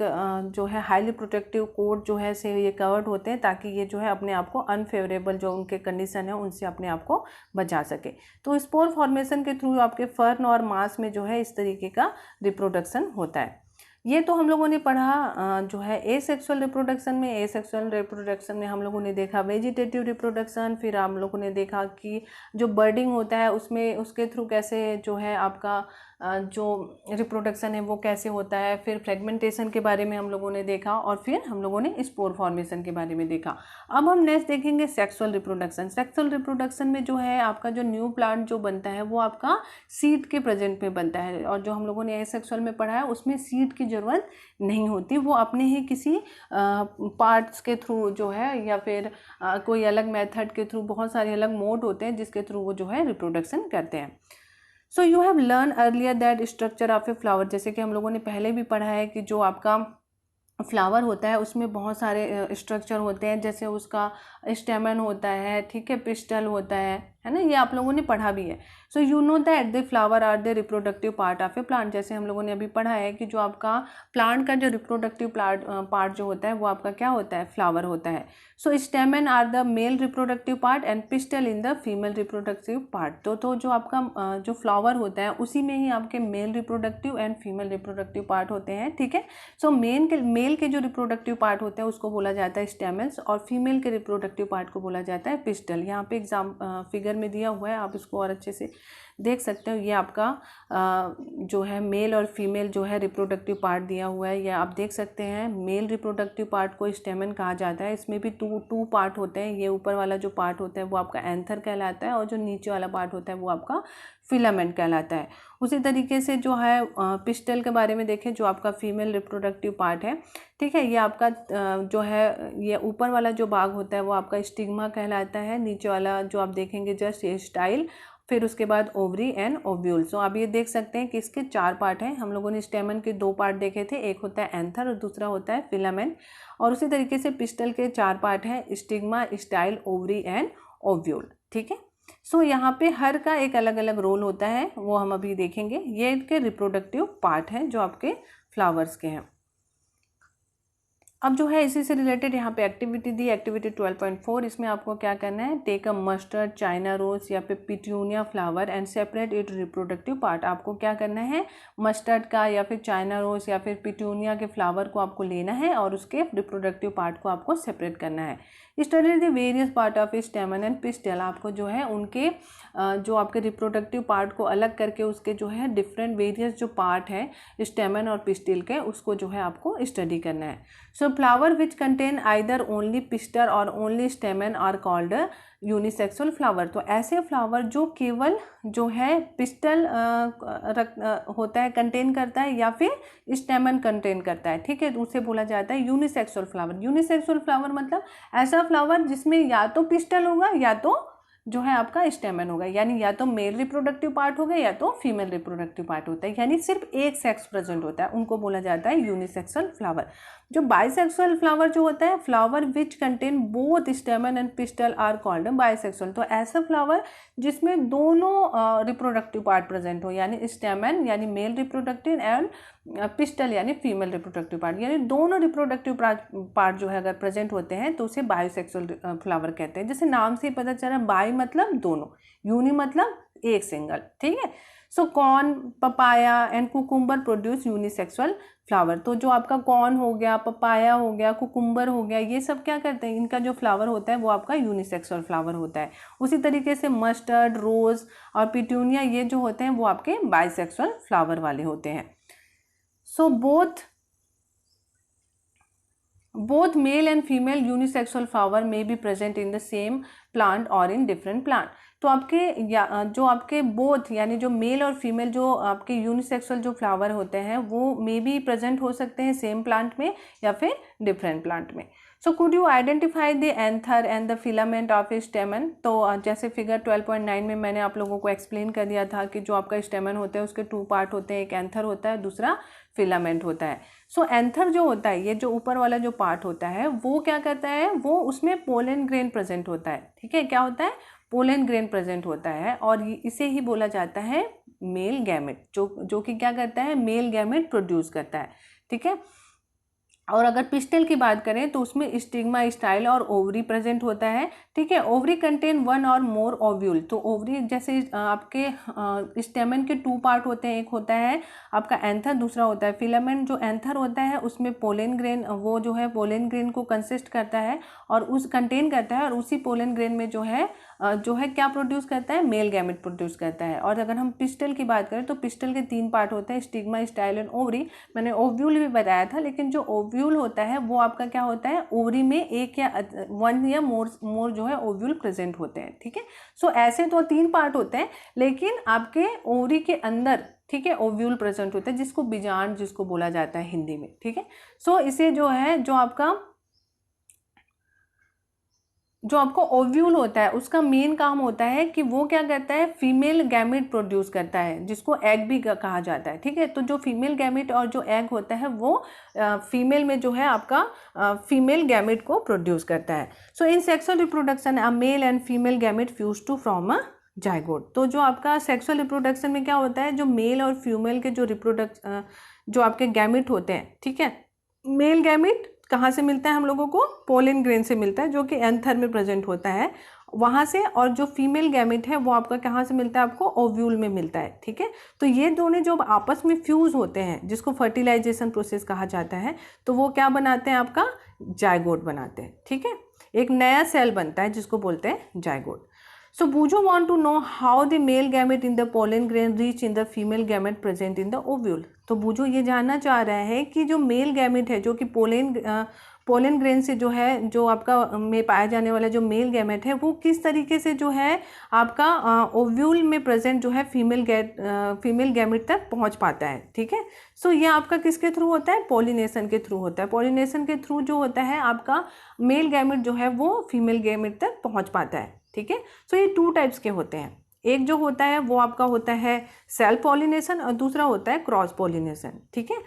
जो है हाईली प्रोटेक्टिव कोट जो है से ये कवर्ड होते हैं, ताकि ये जो है अपने आप को अनफेवरेबल जो उनके कंडीशन है उनसे अपने आप को बचा सके। तो स्पोर फॉर्मेशन के थ्रू आपके फर्न और मास में जो है इस तरीके का रिप्रोडक्शन होता है। ये तो हम लोगों ने पढ़ा जो है एसेक्सुअल रिप्रोडक्शन में। एसेक्सुअल रिप्रोडक्शन में हम लोगों ने देखा वेजिटेटिव रिप्रोडक्शन, फिर हम लोगों ने देखा कि जो बर्डिंग होता है उसमें उसके थ्रू कैसे जो है आपका जो रिप्रोडक्शन है वो कैसे होता है, फिर फ्रेगमेंटेशन के बारे में हम लोगों ने देखा, और फिर हम लोगों ने स्पोर फॉर्मेशन के बारे में देखा। अब हम नेक्स्ट देखेंगे सेक्सुअल रिप्रोडक्शन। सेक्सुअल रिप्रोडक्शन में जो है आपका जो न्यू प्लांट जो बनता है वो आपका सीड के प्रेजेंट में बनता है, और जो हम लोगों ने एसेक्सुअल में पढ़ा है उसमें सीड की ज़रूरत नहीं होती, वो अपने ही किसी पार्ट्स के थ्रू जो है या फिर कोई अलग मेथड के थ्रू, बहुत सारे अलग मोड होते हैं जिसके थ्रू वो जो है रिप्रोडक्शन करते हैं। सो you have learn earlier that structure of a flower. जैसे कि हम लोगों ने पहले भी पढ़ा है कि जो आपका फ्लावर होता है उसमें बहुत सारे स्ट्रक्चर होते हैं, जैसे उसका स्टेमन होता है, ठीक है, पिस्टल होता है है ना, ये आप लोगों ने पढ़ा भी है। So you know that the flower are the reproductive part of a plant, जैसे हम लोगों ने अभी पढ़ा है कि जो आपका प्लांट का जो रिप्रोडक्टिव पार्ट जो होता है वो आपका क्या होता है, फ्लावर होता है। So stamen are the male reproductive part and pistil in the female reproductive part. तो जो आपका जो फ्लावर होता है उसी में ही आपके male reproductive and female reproductive part होते हैं, ठीक है। सो मेल के जो रिप्रोडक्टिव पार्ट होते हैं उसको बोला जाता है स्टेमन्स, और फीमेल के रिप्रोडक्टिव पार्ट को बोला जाता है पिस्टल। यहाँ पे फिगर में दिया हुआ है, आप इसको और अच्छे से देख सकते हो। ये आपका जो है मेल और फीमेल जो है रिप्रोडक्टिव पार्ट दिया हुआ है, ये आप देख सकते हैं। मेल रिप्रोडक्टिव पार्ट को स्टेमन कहा जाता है। इसमें भी टू पार्ट होते हैं। ये ऊपर वाला जो पार्ट होता है वो आपका एंथर कहलाता है, और जो नीचे वाला पार्ट होता है वो आपका फिलामेंट कहलाता है। उसी तरीके से जो है पिस्टल के बारे में देखें, जो आपका फीमेल रिप्रोडक्टिव पार्ट है, ठीक है। ये आपका जो है ये ऊपर वाला जो भाग होता है वो आपका स्टिग्मा कहलाता है। नीचे वाला जो आप देखेंगे जस्ट ये स्टाइल, फिर उसके बाद ओवरी एंड ओव्यूल। सो आप ये देख सकते हैं कि इसके 4 पार्ट हैं। हम लोगों ने स्टेमन के 2 पार्ट देखे थे, एक होता है एंथर और दूसरा होता है फिलामेंट। और उसी तरीके से पिस्टल के 4 पार्ट हैं, stigma, style, ovary and ovule, ठीक है। सो यहाँ पे हर का एक अलग अलग रोल होता है, वो हम अभी देखेंगे। ये इनके रिप्रोडक्टिव पार्ट हैं जो आपके फ्लावर्स के हैं। अब जो है इसी से रिलेटेड यहाँ पे एक्टिविटी दी, एक्टिविटी 12.4। इसमें आपको क्या करना है, take a mustard, China rose या फिर petunia flower and separate it reproductive part. आपको क्या करना है, मस्टर्ड का या फिर चाइना रोज या फिर पिट्यूनिया के फ्लावर को आपको लेना है और उसके रिप्रोडक्टिव पार्ट को आपको सेपरेट करना है। Study the various part of स्टेमन and pistol. आपको जो है उनके जो आपके रिप्रोडक्टिव पार्ट को अलग करके उसके जो है डिफरेंट वेरियस जो पार्ट है स्टेमन और पिस्टिल के, उसको जो है आपको स्टडी करना है। So flower which contain either only pistil or only stamen are called unisexual flower. तो ऐसे फ्लावर जो केवल जो है पिस्टल होता है, कंटेन करता है, या फिर स्टेमन कंटेन करता है, ठीक है, तो उसे बोला जाता है यूनिसेक्सुअल फ्लावर। यूनिसेक्सुअल फ्लावर मतलब ऐसा फ्लावर जिसमें या तो पिस्टल होगा या तो जो है आपका स्टेमन होगा, यानी या तो मेल रिप्रोडक्टिव पार्ट होगा या तो फीमेल रिप्रोडक्टिव पार्ट होता है, यानी सिर्फ एक सेक्स प्रेजेंट होता है, उनको बोला जाता है यूनिसेक्सुअल फ्लावर। जो बाइसेक्सुअल फ्लावर जो होता है, flower which contain both stamen and pistil are called bisexual. तो ऐसा फ्लावर जिसमें दोनों रिप्रोडक्टिव पार्ट प्रेजेंट हो, यानी स्टेमन यानी मेल रिप्रोडक्टिव एंड पिस्टल यानी फीमेल रिप्रोडक्टिव पार्ट, यानी दोनों रिप्रोडक्टिव पार्ट जो है अगर प्रेजेंट होते हैं तो उसे बायोसेक्सुअल फ्लावर कहते हैं। जैसे नाम से ही पता चला, बाई मतलब दोनों, यूनि मतलब एक सिंगल, ठीक है। So corn, papaya and cucumber produce unisexual flower. तो जो आपका कॉर्न हो गया, पपाया हो गया, कुकुम्बर हो गया, ये सब क्या करते हैं, इनका जो फ्लावर होता है वो आपका यूनिसेक्सुअल फ्लावर होता है। उसी तरीके से मस्टर्ड, रोज और पिट्यूनिया ये जो होते हैं वो आपके बाइसेक्सुअल फ्लावर वाले होते हैं। सो both male and female unisexual flower may be present in the same plant or in different plant। तो आपके जो आपके बोथ यानी जो मेल और फीमेल जो आपके यूनिसेक्सुअल जो फ्लावर होते हैं वो मे बी प्रेजेंट हो सकते हैं सेम प्लांट में या फिर डिफरेंट प्लांट में। So could you identify the anther and the filament of ए स्टेमन। तो जैसे फिगर 12.9 में मैंने आप लोगों को एक्सप्लेन कर दिया था कि जो आपका स्टेमन होता है उसके 2 पार्ट होते हैं, एक एंथर होता है, दूसरा फिलामेंट होता है। सो एंथर जो होता है, ये जो ऊपर वाला जो पार्ट होता है वो क्या करता है, वो उसमें पोलन ग्रेन प्रेजेंट होता है, ठीक है। क्या होता है, पोलन ग्रेन प्रेजेंट होता है, और इसे ही बोला जाता है मेल गैमेट, जो कि क्या करता है, मेल गैमेट प्रोड्यूस करता है, ठीक है। और अगर पिस्टल की बात करें तो उसमें स्टिग्मा, स्टाइल और ओवरी प्रेजेंट होता है, ठीक है। ओवरी कंटेन 1 और मोर ओव्यूल। तो ओवरी जैसे आपके स्टेमन के 2 पार्ट होते हैं, एक होता है आपका एंथर, दूसरा होता है फिलामेंट। जो एंथर होता है उसमें पोलन ग्रेन, वो जो है पोलन ग्रेन को कंसिस्ट करता है और उस कंटेन करता है, और उसी पोलन ग्रेन में जो है क्या प्रोड्यूस करता है, मेल गैमेट प्रोड्यूस करता है। और अगर हम पिस्टल की बात करें तो पिस्टल के 3 पार्ट होते हैं, स्टिग्मा, स्टाइल एंड ओवरी। मैंने ओव्यूल भी बताया था, लेकिन जो ओव्यूल होता है वो आपका क्या होता है, ओवरी में एक या 1 या मोर जो है ओव्यूल प्रेजेंट होते हैं, ठीक है। सो ऐसे तो 3 पार्ट होते हैं, लेकिन आपके ओवरी के अंदर, ठीक है, ओव्यूल प्रेजेंट होता है, जिसको बीजांड जिसको बोला जाता है हिंदी में, ठीक है। सो इसे जो है जो आपका ओव्यूल होता है उसका मेन काम होता है कि वो क्या करता है, फीमेल गैमेट प्रोड्यूस करता है, जिसको एग भी कहा जाता है, ठीक है। तो जो फीमेल गैमेट और जो एग होता है वो फीमेल में जो है आपका फीमेल गैमेट को प्रोड्यूस करता है। So in sexual reproduction a male and female gamete fuse to form a zygote. तो जो आपका सेक्सुअल रिप्रोडक्शन में क्या होता है, जो मेल और फीमेल के जो आपके गैमेट होते हैं, ठीक है, मेल गैमेट कहाँ से मिलता है हम लोगों को, पोलन ग्रेन से मिलता है जो कि एंथर में प्रेजेंट होता है वहाँ से, और जो फीमेल गैमेट है वो आपका कहाँ से मिलता है, आपको ओव्यूल में मिलता है, ठीक है। तो ये दोनों जो आपस में फ्यूज होते हैं जिसको फर्टिलाइजेशन प्रोसेस कहा जाता है, तो वो क्या बनाते हैं, आपका जाइगोट बनाते हैं, ठीक है। एक नया सेल बनता है जिसको बोलते हैं zygote. So Bujo want to know how the male gamete in the pollen grain reach in the female gamete present in the ovule। तो बूझो ये जानना चाह रहा है कि जो मेल गैमेट है जो कि पोलन ग्रेन से जो है, जो आपका में पाया जाने वाला जो मेल गैमेट है वो किस तरीके से जो है आपका ओव्यूल में प्रेजेंट जो है फीमेल गैमेट तक पहुंच पाता है, ठीक है। सो ये आपका किसके थ्रू होता है, पॉलिनेशन के थ्रू होता है। पॉलिनेशन के थ्रू जो होता है आपका मेल गैमेट जो है वो फीमेल गैमेट तक पहुँच पाता है, ठीक है। सो ये 2 टाइप्स के होते हैं, एक जो होता है वो आपका होता है सेल्फ पॉलिनेशन और दूसरा होता है क्रॉस पॉलिनेशन, ठीक है।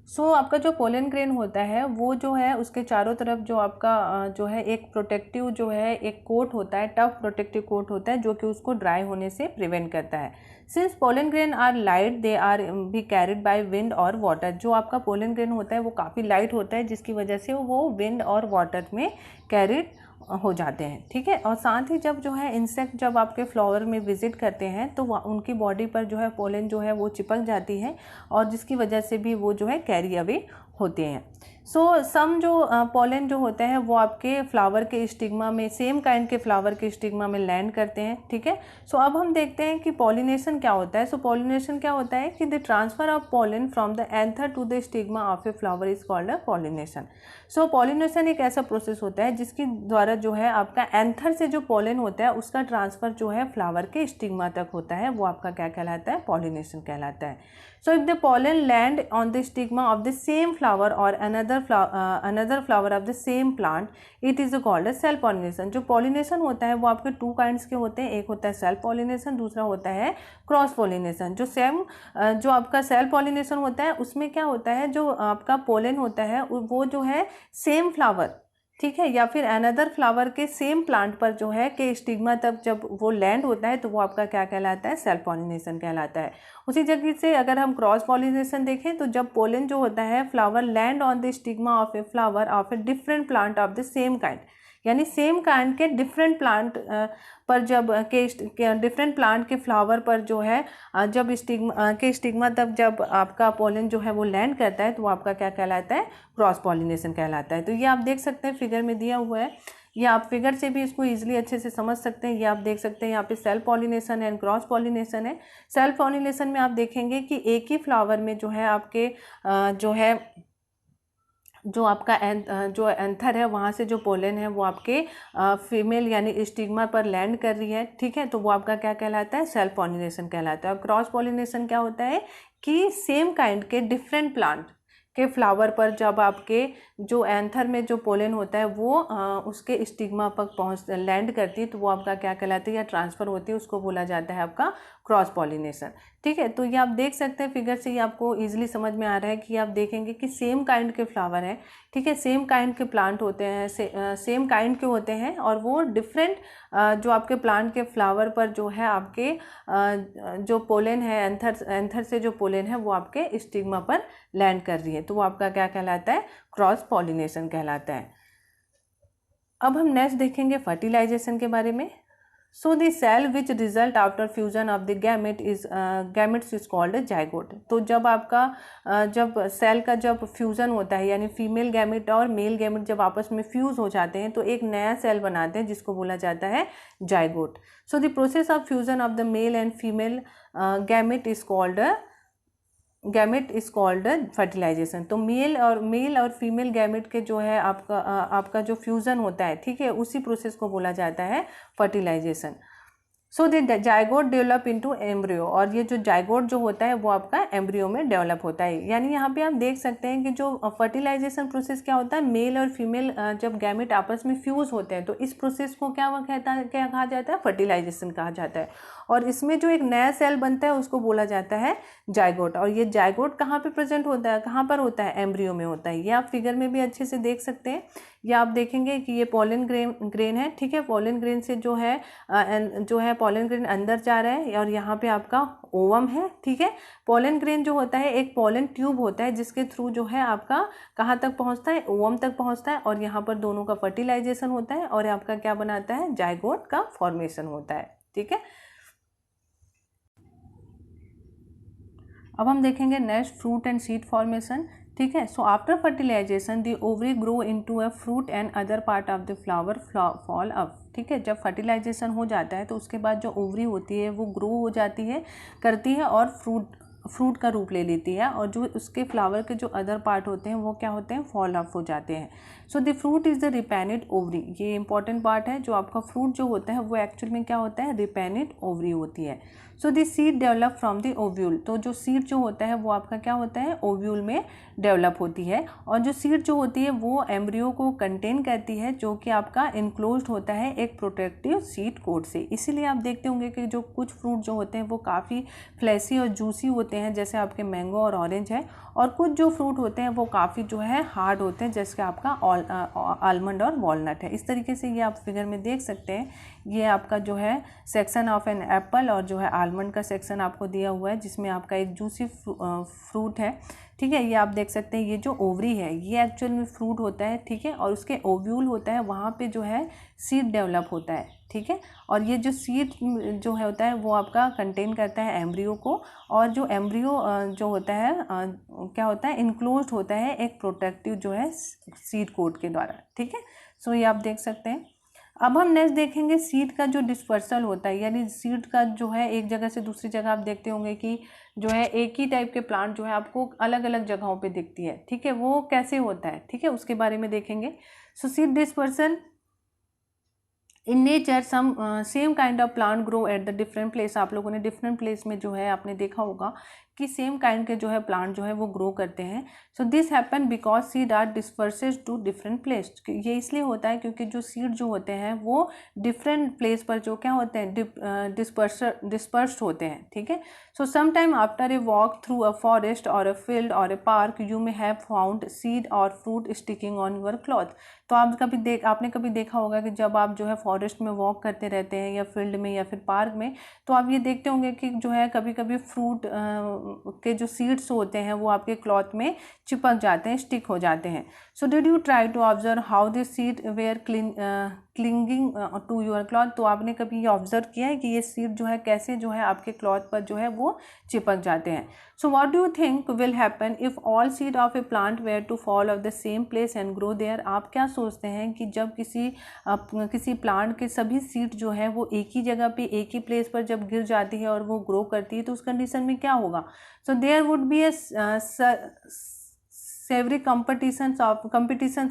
सो आपका जो पोलन ग्रेन होता है वो जो है उसके चारों तरफ जो आपका जो है एक प्रोटेक्टिव जो है एक कोट होता है, टफ प्रोटेक्टिव कोट होता है जो कि उसको ड्राई होने से प्रिवेंट करता है। Since pollen grain are light they are be carried by wind or water. जो आपका पोलन ग्रेन होता है वो काफ़ी लाइट होता है जिसकी वजह से वो विंड और वाटर में कैरिड हो जाते हैं, ठीक है। और साथ ही जब जो है इंसेक्ट जब आपके फ्लावर में विजिट करते हैं तो उनकी बॉडी पर जो है पोलन जो है वो चिपक जाती है और जिसकी वजह से भी वो जो है कैरी अवे होते हैं। सो सम जो पोलन जो होते हैं वो आपके फ्लावर के स्टिग्मा में, सेम काइंड के फ्लावर के स्टिग्मा में लैंड करते हैं, ठीक है। सो अब हम देखते हैं कि पॉलिनेशन क्या होता है। सो पॉलिनेशन क्या होता है कि the transfer of pollen from the anther to the stigma of a flower is called a pollination. So pollination एक ऐसा प्रोसेस होता है जिसके द्वारा जो है आपका एंथर से जो पोलन होता है उसका ट्रांसफर जो है फ्लावर के स्टिग्मा तक होता है, वो आपका क्या कहलाता है, पॉलिनेशन कहलाता है। So if the pollen land on the stigma of the same flower or another flower of the same plant, it is called a self pollination। जो pollination होता है वो आपके 2 kinds के होते हैं, एक होता है self pollination, दूसरा होता है क्रॉस pollination। जो आपका self pollination होता है उसमें क्या होता है, जो आपका pollen होता है वो जो है सेम फ्लावर, ठीक है, या फिर अनदर फ्लावर के सेम प्लांट पर जो है के स्टिग्मा तक जब वो लैंड होता है तो वो आपका क्या कहलाता है, सेल्फ पॉलिनेशन कहलाता है। उसी जगह से अगर हम क्रॉस पॉलिनेशन देखें तो जब पोलन जो होता है flower land on the stigma of a flower of a different plant of the same kind, यानी सेम काइंड के डिफरेंट प्लांट पर जब डिफरेंट प्लांट के फ्लावर पर जो है जब स्टिग्मा तक जब आपका पोलन जो है वो लैंड करता है तो वो आपका क्या कहलाता है, क्रॉस पॉलिनेशन कहलाता है। तो ये आप देख सकते हैं फिगर में दिया हुआ है, ये आप फिगर से भी इसको ईजिली अच्छे से समझ सकते हैं। ये आप देख सकते हैं यहाँ पे सेल्फ पॉलिनेशन है एंड क्रॉस पॉलिनेशन है। सेल्फ पॉलिनेशन में आप देखेंगे कि एक ही फ्लावर में जो है आपके जो है जो आपका जो एंथर है वहाँ से जो पोलन है वो आपके फीमेल यानी स्टिग्मा पर लैंड कर रही है, ठीक है, तो वो आपका क्या कहलाता है, सेल्फ पॉलिनेशन कहलाता है। और क्रॉस पॉलिनेशन क्या होता है कि सेम काइंड के डिफरेंट प्लांट के फ्लावर पर जब आपके जो एंथर में जो पोलन होता है वो उसके स्टिग्मा पर लैंड करती है तो वो आपका क्या कहलाती है या ट्रांसफ़र होती है, उसको बोला जाता है आपका क्रॉस पॉलिनेशन, ठीक है। तो ये आप देख सकते हैं फिगर से, ये आपको इजीली समझ में आ रहा है कि आप देखेंगे कि सेम काइंड के फ्लावर हैं, ठीक है, सेम काइंड के प्लांट होते हैं, सेम काइंड के होते हैं और वो डिफरेंट जो आपके प्लांट के फ्लावर पर जो है आपके जो पोलन है एंथर से जो पोलन है वो आपके स्टिग्मा पर लैंड कर रही है, तो वो आपका क्या कहलाता है, क्रॉस पॉलिनेशन कहलाता है। अब हम नेक्स्ट देखेंगे फर्टिलाइजेशन के बारे में। So the cell which result after fusion of the gametes is called zygote. तो जब आपका जब सेल का जब फ्यूजन होता है यानी फीमेल गैमेट और मेल गैमेट जब आपस में फ्यूज हो जाते हैं तो एक नया सेल बनाते हैं जिसको बोला जाता है zygote. So the process of fusion of the male and female gamete is called fertilization. तो मेल और फीमेल गैमेट के जो है आपका जो फ्यूज़न होता है, ठीक है, उसी प्रोसेस को बोला जाता है fertilization. So the zygote develop into embryo, और ये जो जाइगोट जो होता है वो आपका एम्ब्रियो में डेवलप होता है। यानी यहाँ पे आप देख सकते हैं कि जो फर्टिलाइजेशन प्रोसेस क्या होता है, मेल और फीमेल जब गैमेट आपस में फ्यूज़ होते हैं तो इस प्रोसेस को क्या कहा जाता है, फर्टिलाइजेशन कहा जाता है। और इसमें जो एक नया सेल बनता है उसको बोला जाता है जाइगोट। और ये जाइगोट कहाँ पे प्रेजेंट होता है, कहाँ पर होता है, एम्ब्रियो में होता है। ये आप फिगर में भी अच्छे से देख सकते हैं। ये आप देखेंगे कि ये पॉलन ग्रेन है, ठीक है। पॉलन ग्रेन से जो है पॉलन ग्रेन अंदर जा रहा है और यहाँ पे आपका ओवम है, ठीक है। पॉलन ग्रेन जो होता है एक पॉलन ट्यूब होता है जिसके थ्रू जो है आपका कहाँ तक पहुँचता है, ओवम तक पहुँचता है और यहाँ पर दोनों का फर्टिलाइजेशन होता है और आपका क्या बनाता है, जाइगोट का फॉर्मेशन होता है, ठीक है। अब हम देखेंगे next fruit and seed formation, ठीक है। So after fertilization the ovary grow into a fruit and other part of the flower fall up, ठीक है। जब फर्टिलाइजेशन हो जाता है तो उसके बाद जो ओवरी होती है वो ग्रो हो जाती है, करती है और फ्रूट का रूप ले लेती है और जो उसके फ्लावर के जो अदर पार्ट होते हैं वो क्या होते हैं, फॉल ऑफ हो जाते हैं। So the fruit is the ripened ovary, ये इंपॉर्टेंट पार्ट है। जो आपका फ्रूट जो होता है वो एक्चुअल में क्या होता है, रिपेनिड ओवरी होती है। So the seed develop from the ovule, तो जो सीड जो होता है वो आपका क्या होता है, ओव्यूल में डेवलप होती है। और जो सीड जो होती है वो एम्ब्रियो को कंटेन करती है जो कि आपका इनक्लोज्ड होता है एक प्रोटेक्टिव सीड कोट से। इसीलिए आप देखते होंगे कि जो कुछ फ्रूट जो होते हैं वो काफ़ी फ्लैसी और जूसी होते हैं, जैसे आपके मैंगो और ऑरेंज है, और कुछ जो फ्रूट होते हैं वो काफ़ी जो है हार्ड होते हैं, जैसे आपका आलमंड और वॉलनट है। इस तरीके से ये आप फिगर में देख सकते हैं। ये आपका जो है सेक्शन ऑफ एन एप्पल और जो है आलमंड का सेक्शन आपको दिया हुआ है जिसमें आपका एक जूसी फ्रूट है, ठीक है। ये आप देख सकते हैं। ये जो ओवरी है ये एक्चुअल में फ्रूट होता है, ठीक है, और उसके ओव्यूल होता है, वहाँ पे जो है सीड डेवलप होता है, ठीक है। और ये जो सीड जो है होता है वो आपका कंटेन करता है एम्ब्रियो को, और जो एम्ब्रियो जो होता है क्या होता है, इनक्लोज्ड होता है एक प्रोटेक्टिव जो है सीड कोट के द्वारा, ठीक है। सो ये आप देख सकते हैं। अब हम नेक्स्ट देखेंगे सीड का जो डिस्पर्सल होता है, यानी सीड का जो है एक जगह से दूसरी जगह आप देखते होंगे कि जो है एक ही टाइप के प्लांट जो है आपको अलग अलग जगहों पे दिखती है, ठीक है। वो कैसे होता है, ठीक है, उसके बारे में देखेंगे। So seed dispersal in nature some same kind of plant grow at the different place. आप लोगों ने डिफरेंट प्लेस में जो है आपने देखा होगा कि सेम काइंड के जो है प्लांट जो है वो ग्रो करते हैं। So this happen because seed are dispersed to different place. ये इसलिए होता है क्योंकि जो सीड जो होते हैं वो डिफरेंट प्लेस पर जो क्या होते हैं, डिस्पर्स्ड होते हैं, ठीक है। So some time after a walk through a forest और अ फील्ड और a park you may have found seed और fruit sticking on your cloth. तो आपने कभी देखा होगा कि जब आप जो है फॉरेस्ट में वॉक करते रहते हैं या फील्ड में या फिर पार्क में, तो आप ये देखते होंगे कि जो है कभी कभी फ्रूट के जो सीड्स होते हैं वो आपके क्लॉथ में चिपक जाते हैं, स्टिक हो जाते हैं। So did you try to observe how this seed were clinging to your cloth. तो आपने कभी ये ऑब्जर्व किया है कि ये सीड जो है कैसे जो है आपके क्लॉथ पर जो है वो चिपक जाते हैं। So what do you think will happen if all seed of a plant were to fall off the same place and grow there. आप क्या सोचते हैं कि जब किसी प्लांट के सभी सीड जो है वो एक ही जगह पे एक ही प्लेस पर जब गिर जाती है और वो ग्रो करती है तो उस कंडीशन में क्या होगा। So there would be a severe competitions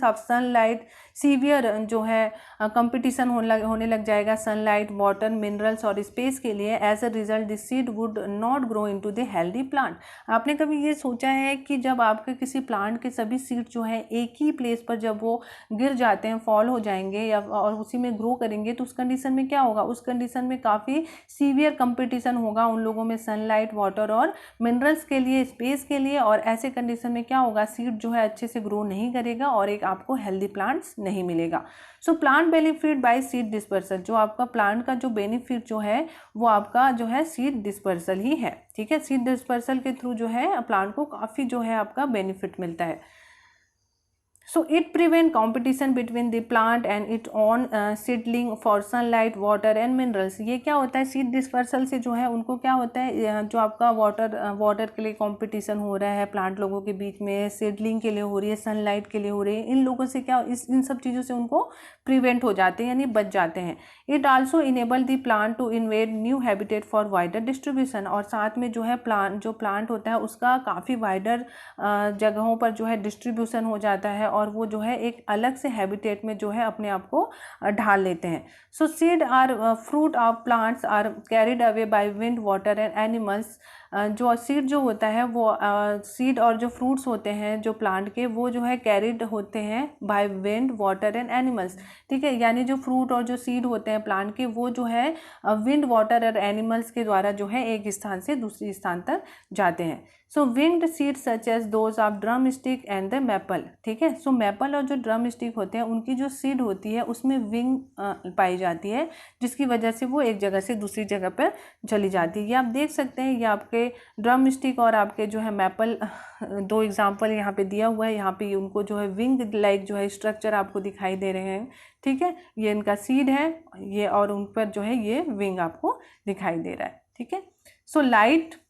of sunlight, severe जो है कंपटीशन होने लग जाएगा सनलाइट, वाटर, मिनरल्स और स्पेस के लिए। As a result this seed would not grow into the healthy plant. आपने कभी ये सोचा है कि जब आपके किसी प्लांट के सभी सीड जो है एक ही प्लेस पर जब वो गिर जाते हैं, फॉल हो जाएंगे या और उसी में ग्रो करेंगे तो उस कंडीशन में क्या होगा, उस कंडीशन में काफ़ी सीवियर कंपटीशन होगा उन लोगों में सनलाइट, वाटर और मिनरल्स के लिए, स्पेस के लिए। और ऐसे कंडीशन में क्या होगा, सीड जो है अच्छे से ग्रो नहीं करेगा और एक आपको हेल्दी प्लांट्स नहीं मिलेगा। So plant benefit by seed dispersal, जो आपका प्लांट का जो बेनिफिट जो है वो आपका जो है सीड डिस्पर्सल ही है, ठीक है। सीड डिस्पर्सल के थ्रू जो है प्लांट को काफ़ी जो है आपका बेनिफिट मिलता है। So it prevent competition between the plant and its own seedling for sunlight, water and minerals। ये क्या होता है, सीड डिस्पर्सल से जो है उनको क्या होता है, जो आपका वाटर के लिए कंपटीशन हो रहा है प्लांट लोगों के बीच में, सीडलिंग के लिए हो रही है, सनलाइट के लिए हो रही है, इन लोगों से क्या इन सब चीज़ों से उनको प्रिवेंट हो जाते हैं यानी बच जाते हैं। It also enable the plant to invade new habitat for wider distribution. और साथ में जो है प्लांट होता है उसका काफ़ी वाइडर जगहों पर जो है डिस्ट्रीब्यूशन हो जाता है और वो जो है एक अलग से हैबिटेट में जो है अपने आप को ढाल लेते हैं। So seed are fruit of plants are carried away by wind, water and animals जो सीड जो होता है वो सीड और जो फ्रूट्स होते हैं जो प्लांट के, वो जो है कैरिड होते हैं bye wind, water and animals. ठीक है, यानी जो फ्रूट और जो सीड होते हैं प्लांट के, वो जो है विंड, वाटर और एनिमल्स के द्वारा जो है एक स्थान से दूसरी स्थान तक जाते हैं। So winged seed such as those of drum stick and the maple. ठीक है, सो मैपल और जो ड्रम स्टिक होते हैं उनकी जो सीड होती है उसमें विंग पाई जाती है, जिसकी वजह से वो एक जगह से दूसरी जगह पर चली जाती है। ये आप देख सकते हैं, ये आपके ड्रम स्टिक और आपके जो है मैपल, दो एग्जाम्पल यहाँ पे दिया हुआ है। यहाँ पे उनको जो है विंग लाइक जो है स्ट्रक्चर आपको दिखाई दे रहे हैं। ठीक है, ये इनका सीड है ये, और उन पर जो है ये विंग आपको दिखाई दे रहा है। ठीक है, so light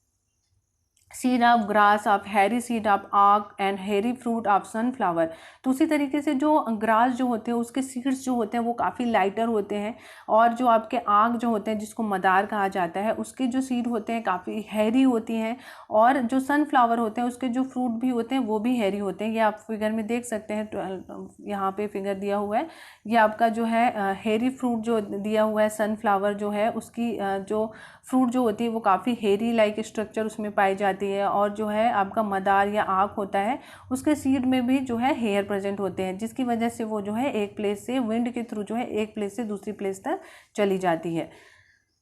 seed of grass of hairy seed of आक and hairy fruit of sunflower. तो उसी तरीके से जो ग्रास जो होते हैं उसके सीड्स जो होते हैं वो काफ़ी लाइटर होते हैं, और जो आपके आक जो होते हैं जिसको मदार कहा जाता है, उसके जो सीड होते हैं काफ़ी हैरी होती हैं, और जो सनफ्लावर होते हैं उसके जो फ्रूट भी होते हैं वो भी हैरी होते हैं। ये आप फिगर में देख सकते हैं, यहाँ पे फिगर दिया हुआ है। ये आपका जो है हैरी फ्रूट जो दिया हुआ है, सनफ्लावर जो है उसकी जो फ्रूट जो होती है वो काफ़ी हेरी लाइक स्ट्रक्चर उसमें पाई जाती है, और जो है आपका मदार या आँख होता है उसके सीड में भी जो है हेयर प्रेजेंट होते हैं, जिसकी वजह से वो जो है एक प्लेस से विंड के थ्रू जो है एक प्लेस से दूसरी प्लेस तक चली जाती है।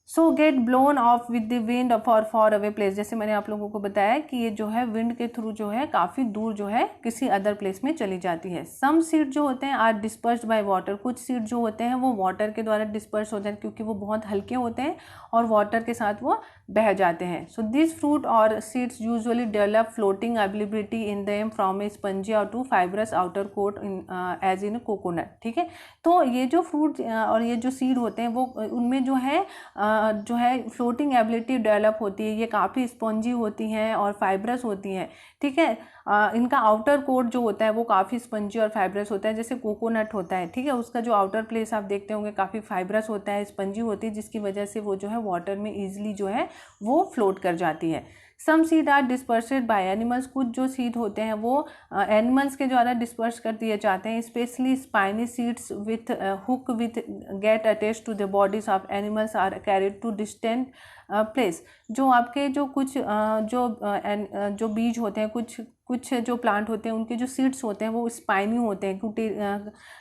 सो gate blown of with the wind for for away place. जैसे मैंने आप लोगों को बताया कि ये जो है विंड के थ्रू जो है काफ़ी दूर जो है किसी अदर प्लेस में चली जाती है। सम सीड जो होते हैं आर डिस्पर्स्ड बाय वाटर। कुछ सीड जो होते हैं वो वाटर के द्वारा डिस्पर्स होते हैं, क्योंकि वो बहुत हल्के होते हैं और वाटर के साथ वो बह जाते हैं। सो दिस फ्रूट और seeds usually develop floating ability in them from a spongy और to fibrous outer coat as in coconut. ठीक है, तो ये जो फ्रूट और ये जो सीड होते हैं वो उनमें जो है फ्लोटिंग एबिलिटी डेवलप होती है। ये काफ़ी स्पॉन्जी होती हैं और फाइब्रस होती हैं। ठीक है, इनका आउटर कोट जो होता है वो काफ़ी स्पंजी और फाइब्रस होता है, जैसे कोकोनट होता है। ठीक है, उसका जो आउटर प्लेस आप देखते होंगे काफ़ी फाइब्रस होता है, स्पंजी होती है, जिसकी वजह से वो जो है वाटर में ईजिली जो है वो फ्लोट कर जाती है। सम सीड आर डिस्पर्सेड बाय एनिमल्स। कुछ जो सीड होते हैं वो एनिमल्स के द्वारा डिस्पर्स कर दिए जाते हैं, specially spiny seeds with hook with get attach to the bodies of animals are carried to distant place. जो आपके जो कुछ जो बीज होते हैं, कुछ जो प्लांट होते हैं उनके जो सीड्स होते हैं वो स्पाइनी होते हैं, कुटी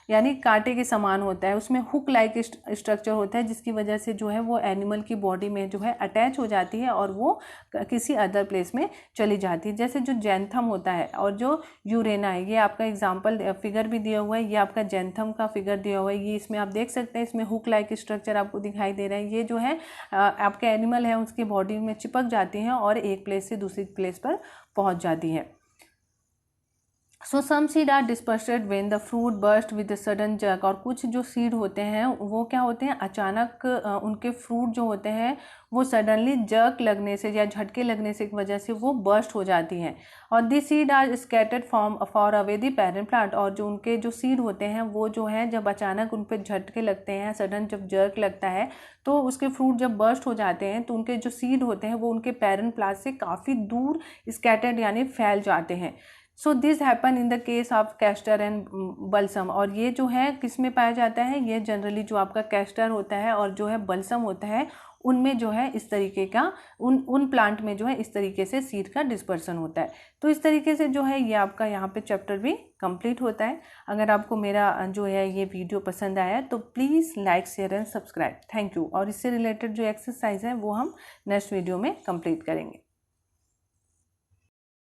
यानी कांटे के समान होता है, उसमें हुक लाइक स्ट्रक्चर होता है, जिसकी वजह से जो है वो एनिमल की बॉडी में जो है अटैच हो जाती है और वो किसी अदर प्लेस में चली जाती है। जैसे जो जैंथम होता है और जो यूरेना है, ये आपका एग्जाम्पल फिगर भी दिया हुआ है, ये आपका जैंथम का फिगर दिया हुआ है। ये इसमें आप देख सकते हैं, इसमें हुक लाइक स्ट्रक्चर आपको दिखाई दे रहा है। ये जो है आपके एनिमल है उसकी बॉडी में चिपक जाती हैं और एक प्लेस से दूसरी प्लेस पर पहुंच जाती है। So some seed are dispersed when the fruit burst with sudden jerk. और कुछ जो सीड होते हैं वो क्या होते हैं, अचानक उनके फ्रूट जो होते हैं वो सडनली जर्क लगने से या झटके लगने से की वजह से वो बर्स्ट हो जाती हैं। और this seed are scattered from for away the parent plant. और जो उनके जो सीड होते हैं वो जो है जब अचानक उन पर झटके लगते हैं, सडन जब जर्क लगता है तो उसके फ्रूट जब बर्स्ट हो जाते हैं तो उनके जो सीड होते हैं वो उनके पेरेंट प्लांट से काफ़ी दूर स्कैटर्ड यानी फैल जाते हैं। So this happen in the case of castor and balsam. और ये जो है किस में पाया जाता है, ये जनरली जो आपका कैस्टर होता है और जो है बल्सम होता है उनमें जो है इस तरीके का उन प्लांट में जो है इस तरीके से सीड का डिस्पर्सन होता है। तो इस तरीके से जो है ये आपका यहाँ पे चैप्टर भी कंप्लीट होता है। अगर आपको मेरा जो है ये वीडियो पसंद आया तो please like share and subscribe. Thank you. और इससे रिलेटेड जो एक्सरसाइज है वो हम नेक्स्ट वीडियो में कंप्लीट करेंगे।